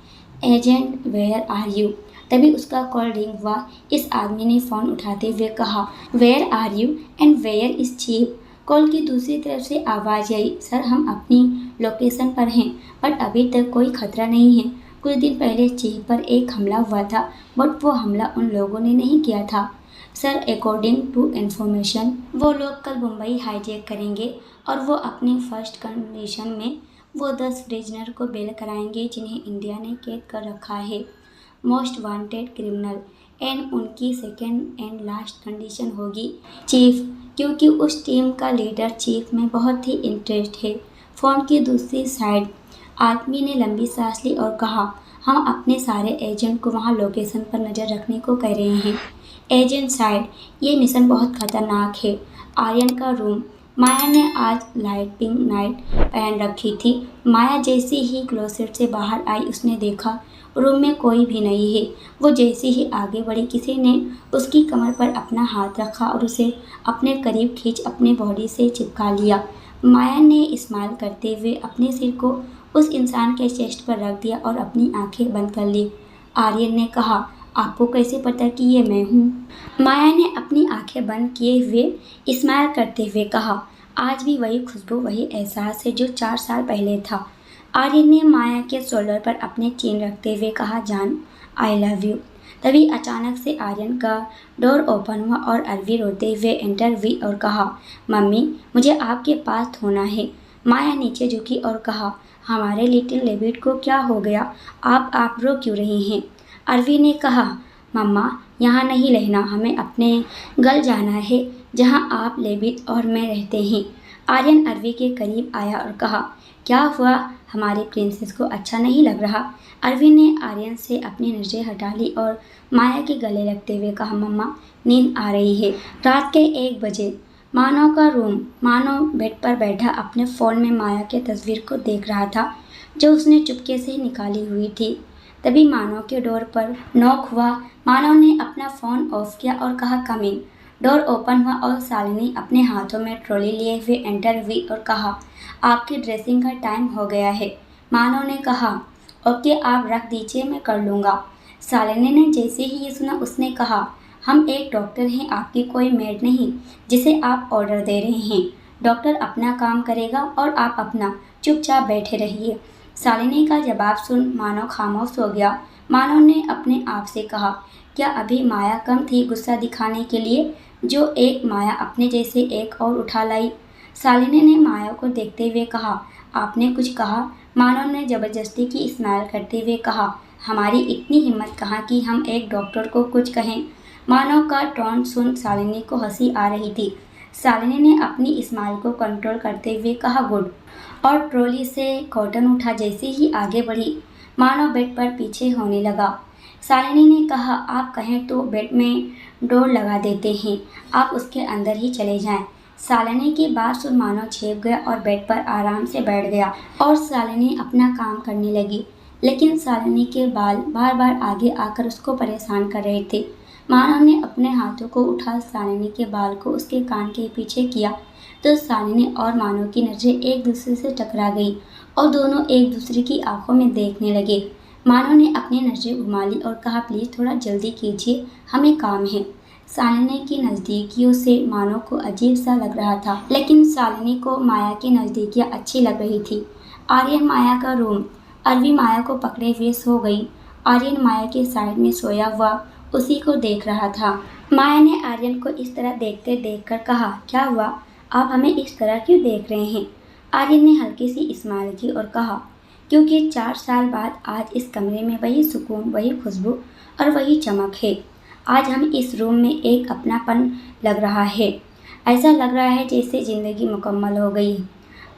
agent where are you. तभी उसका कॉल रिंग हुआ। इस आदमी ने फ़ोन उठाते हुए कहा, where are you and where is chief. Call की दूसरी तरफ से आवाज़ आई, सर हम अपनी लोकेशन पर हैं बट अभी तक कोई खतरा नहीं है। कुछ दिन पहले चीफ पर एक हमला हुआ था बट वो हमला उन लोगों ने नहीं किया था। सर अकॉर्डिंग टू इन्फॉर्मेशन वो लोग कल मुंबई हाईजैक करेंगे और वो अपनी फर्स्ट कंडीशन में वो 10 प्रिजनर को बेल कराएंगे जिन्हें इंडिया ने कैद कर रखा है, मोस्ट वांटेड क्रिमिनल। एंड उनकी सेकेंड एंड लास्ट कंडीशन होगी चीफ, क्योंकि उस टीम का लीडर चीफ में बहुत ही इंटरेस्ट है। फ़ोन की दूसरी साइड आदमी ने लंबी सांस ली और कहा, हम अपने सारे एजेंट को वहाँ लोकेशन पर नज़र रखने को कह रहे हैं। एजेंट साइड, ये मिशन बहुत खतरनाक है। आर्यन का रूम। माया ने आज लाइट पिंक नाइट पहन रखी थी। माया जैसे ही क्लोसेट से बाहर आई उसने देखा रूम में कोई भी नहीं है। वो जैसे ही आगे बढ़ी किसी ने उसकी कमर पर अपना हाथ रखा और उसे अपने करीब खींच अपने बॉडी से चिपका लिया। माया ने स्माइल करते हुए अपने सिर को उस इंसान के चेस्ट पर रख दिया और अपनी आंखें बंद कर ली। आर्यन ने कहा, आपको कैसे पता कि ये मैं हूँ? माया ने अपनी आंखें बंद किए हुए स्माइल करते हुए कहा, आज भी वही खुशबू वही एहसास है जो 4 साल पहले था। आर्यन ने माया के शोल्डर पर अपने चीन रखते हुए कहा, जान आई लव यू। तभी अचानक से आर्यन का डोर ओपन हुआ और अरवी रोते हुए एंटर हुई और कहा, मम्मी मुझे आपके पास होना है। माया नीचे झुकी और कहा, हमारे लिटिल रेबिट को क्या हो गया, आप रो क्यों रही हैं? अरवी ने कहा, मम्मा यहाँ नहीं रहना, हमें अपने घर जाना है जहाँ आप लेबिट और मैं रहते हैं। आर्यन अरवी के करीब आया और कहा, क्या हुआ, हमारी प्रिंसेस को अच्छा नहीं लग रहा? अरवी ने आर्यन से अपनी नज़रें हटा ली और माया के गले लगते हुए कहा, मम्मा नींद आ रही है। रात के 1 बजे मानव का रूम। मानव बेड पर बैठा अपने फ़ोन में माया के तस्वीर को देख रहा था जो उसने चुपके से निकाली हुई थी। तभी मानव के डोर पर नॉक हुआ। मानव ने अपना फ़ोन ऑफ किया और कहा, कम इन। डोर ओपन हुआ और शालिनी अपने हाथों में ट्रॉली लिए हुए एंटर हुई और कहा, आपकी ड्रेसिंग का टाइम हो गया है। मानव ने कहा, ओके आप रख दीजिए मैं कर लूँगा। शालिनी ने जैसे ही ये सुना उसने कहा, हम एक डॉक्टर हैं, आपकी कोई मेड नहीं जिसे आप ऑर्डर दे रहे हैं। डॉक्टर अपना काम करेगा और आप अपना चुपचाप बैठे रहिए। शालिनी का जवाब सुन मानव खामोश हो गया। मानव ने अपने आप से कहा, क्या अभी माया कम थी गुस्सा दिखाने के लिए, जो एक माया अपने जैसे एक और उठा लाई? शालिनी ने माया को देखते हुए कहा, आपने कुछ कहा? मानव ने ज़बरदस्ती की स्माइल करते हुए कहा, हमारी इतनी हिम्मत कहाँ कि हम एक डॉक्टर को कुछ कहें? मानव का टोन सुन शालिनी को हंसी आ रही थी। शालिनी ने अपनी स्माइल को कंट्रोल करते हुए कहा, गुड, और ट्रॉली से कॉटन उठा। जैसे ही आगे बढ़ी मानव बेड पर पीछे होने लगा। शालिनी ने कहा, आप कहें तो बेड में डोर लगा देते हैं, आप उसके अंदर ही चले जाएं। शालिनी की बात सुन मानव चेप गया और बेड पर आराम से बैठ गया और शालिनी अपना काम करने लगी। लेकिन शालिनी के बाल बार बार आगे आकर उसको परेशान कर रहे थे। मानव ने अपने हाथों को उठा शालिनी के बाल को उसके कान के पीछे किया तो शालिनी और मानव की नज़रें एक दूसरे से टकरा गई और दोनों एक दूसरे की आंखों में देखने लगे। मानव ने अपनी नज़रें घुमा ली और कहा, प्लीज़ थोड़ा जल्दी कीजिए, हमें काम है। शालिनी की नज़दीकियों से मानव को अजीब सा लग रहा था, लेकिन शालिनी को माया की नज़दीकियाँ अच्छी लग रही थी। आर्यन माया का रूम। अरवी माया को पकड़े हुए सो गई। आर्यन माया के साइड में सोया हुआ उसी को देख रहा था। माया ने आर्यन को इस तरह देखते देखकर कहा, क्या हुआ, आप हमें इस तरह क्यों देख रहे हैं? आर्यन ने हल्की सी स्माइल की और कहा, क्योंकि 4 साल बाद आज इस कमरे में वही सुकून, वही खुशबू और वही चमक है। आज हम इस रूम में एक अपनापन लग रहा है। ऐसा लग रहा है जैसे ज़िंदगी मुकम्मल हो गई।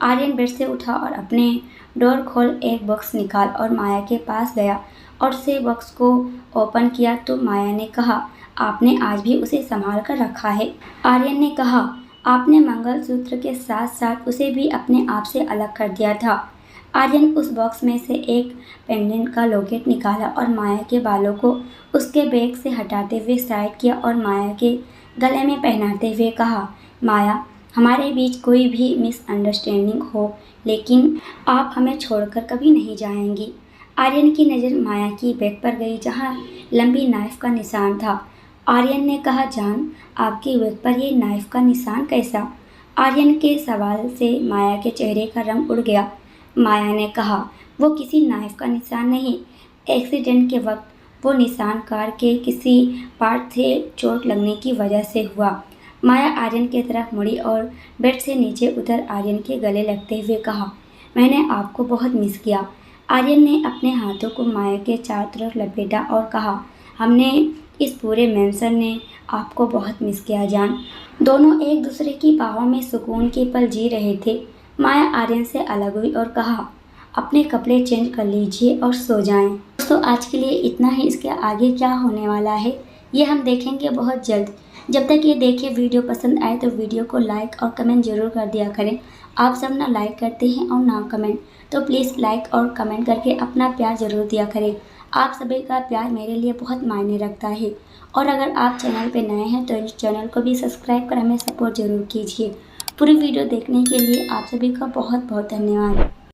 आर्यन बेड से उठा और अपने डोर खोल एक बॉक्स निकाल और माया के पास गया और से बॉक्स को ओपन किया तो माया ने कहा, आपने आज भी उसे संभाल कर रखा है? आर्यन ने कहा, आपने मंगलसूत्र के साथ साथ उसे भी अपने आप से अलग कर दिया था। आर्यन उस बॉक्स में से एक पेंडेंट का लॉकेट निकाला और माया के बालों को उसके बैग से हटाते हुए साइड किया और माया के गले में पहनाते हुए कहा, माया, हमारे बीच कोई भी मिसअंडरस्टैंडिंग हो, लेकिन आप हमें छोड़कर कभी नहीं जाएंगी। आर्यन की नज़र माया की बैग पर गई जहाँ लंबी नाइफ का निशान था। आर्यन ने कहा, जान, आपकी बैग पर ये नाइफ का निशान कैसा? आर्यन के सवाल से माया के चेहरे का रंग उड़ गया। माया ने कहा, वो किसी नाइफ का निशान नहीं, एक्सीडेंट के वक्त वो निशान कार के किसी पार्ट से चोट लगने की वजह से हुआ। माया आर्यन की तरफ मुड़ी और बेड से नीचे उतर आर्यन के गले लगते हुए कहा, मैंने आपको बहुत मिस किया। आर्यन ने अपने हाथों को माया के चारों तरफ लपेटा और कहा, हमने इस पूरे मेंशन ने आपको बहुत मिस किया जान। दोनों एक दूसरे की बाहों में सुकून के पल जी रहे थे। माया आर्यन से अलग हुई और कहा, अपने कपड़े चेंज कर लीजिए और सो जाएं। दोस्तों, आज के लिए इतना ही। इसके आगे क्या होने वाला है ये हम देखेंगे बहुत जल्द। जब तक ये देखिए वीडियो पसंद आए तो वीडियो को लाइक और कमेंट जरूर कर दिया करें। आप सब ना लाइक करते हैं और ना कमेंट, तो प्लीज़ लाइक और कमेंट करके अपना प्यार ज़रूर दिया करें। आप सभी का प्यार मेरे लिए बहुत मायने रखता है। और अगर आप चैनल पे नए हैं तो इस चैनल को भी सब्सक्राइब कर हमें सपोर्ट ज़रूर कीजिए। पूरी वीडियो देखने के लिए आप सभी का बहुत बहुत धन्यवाद।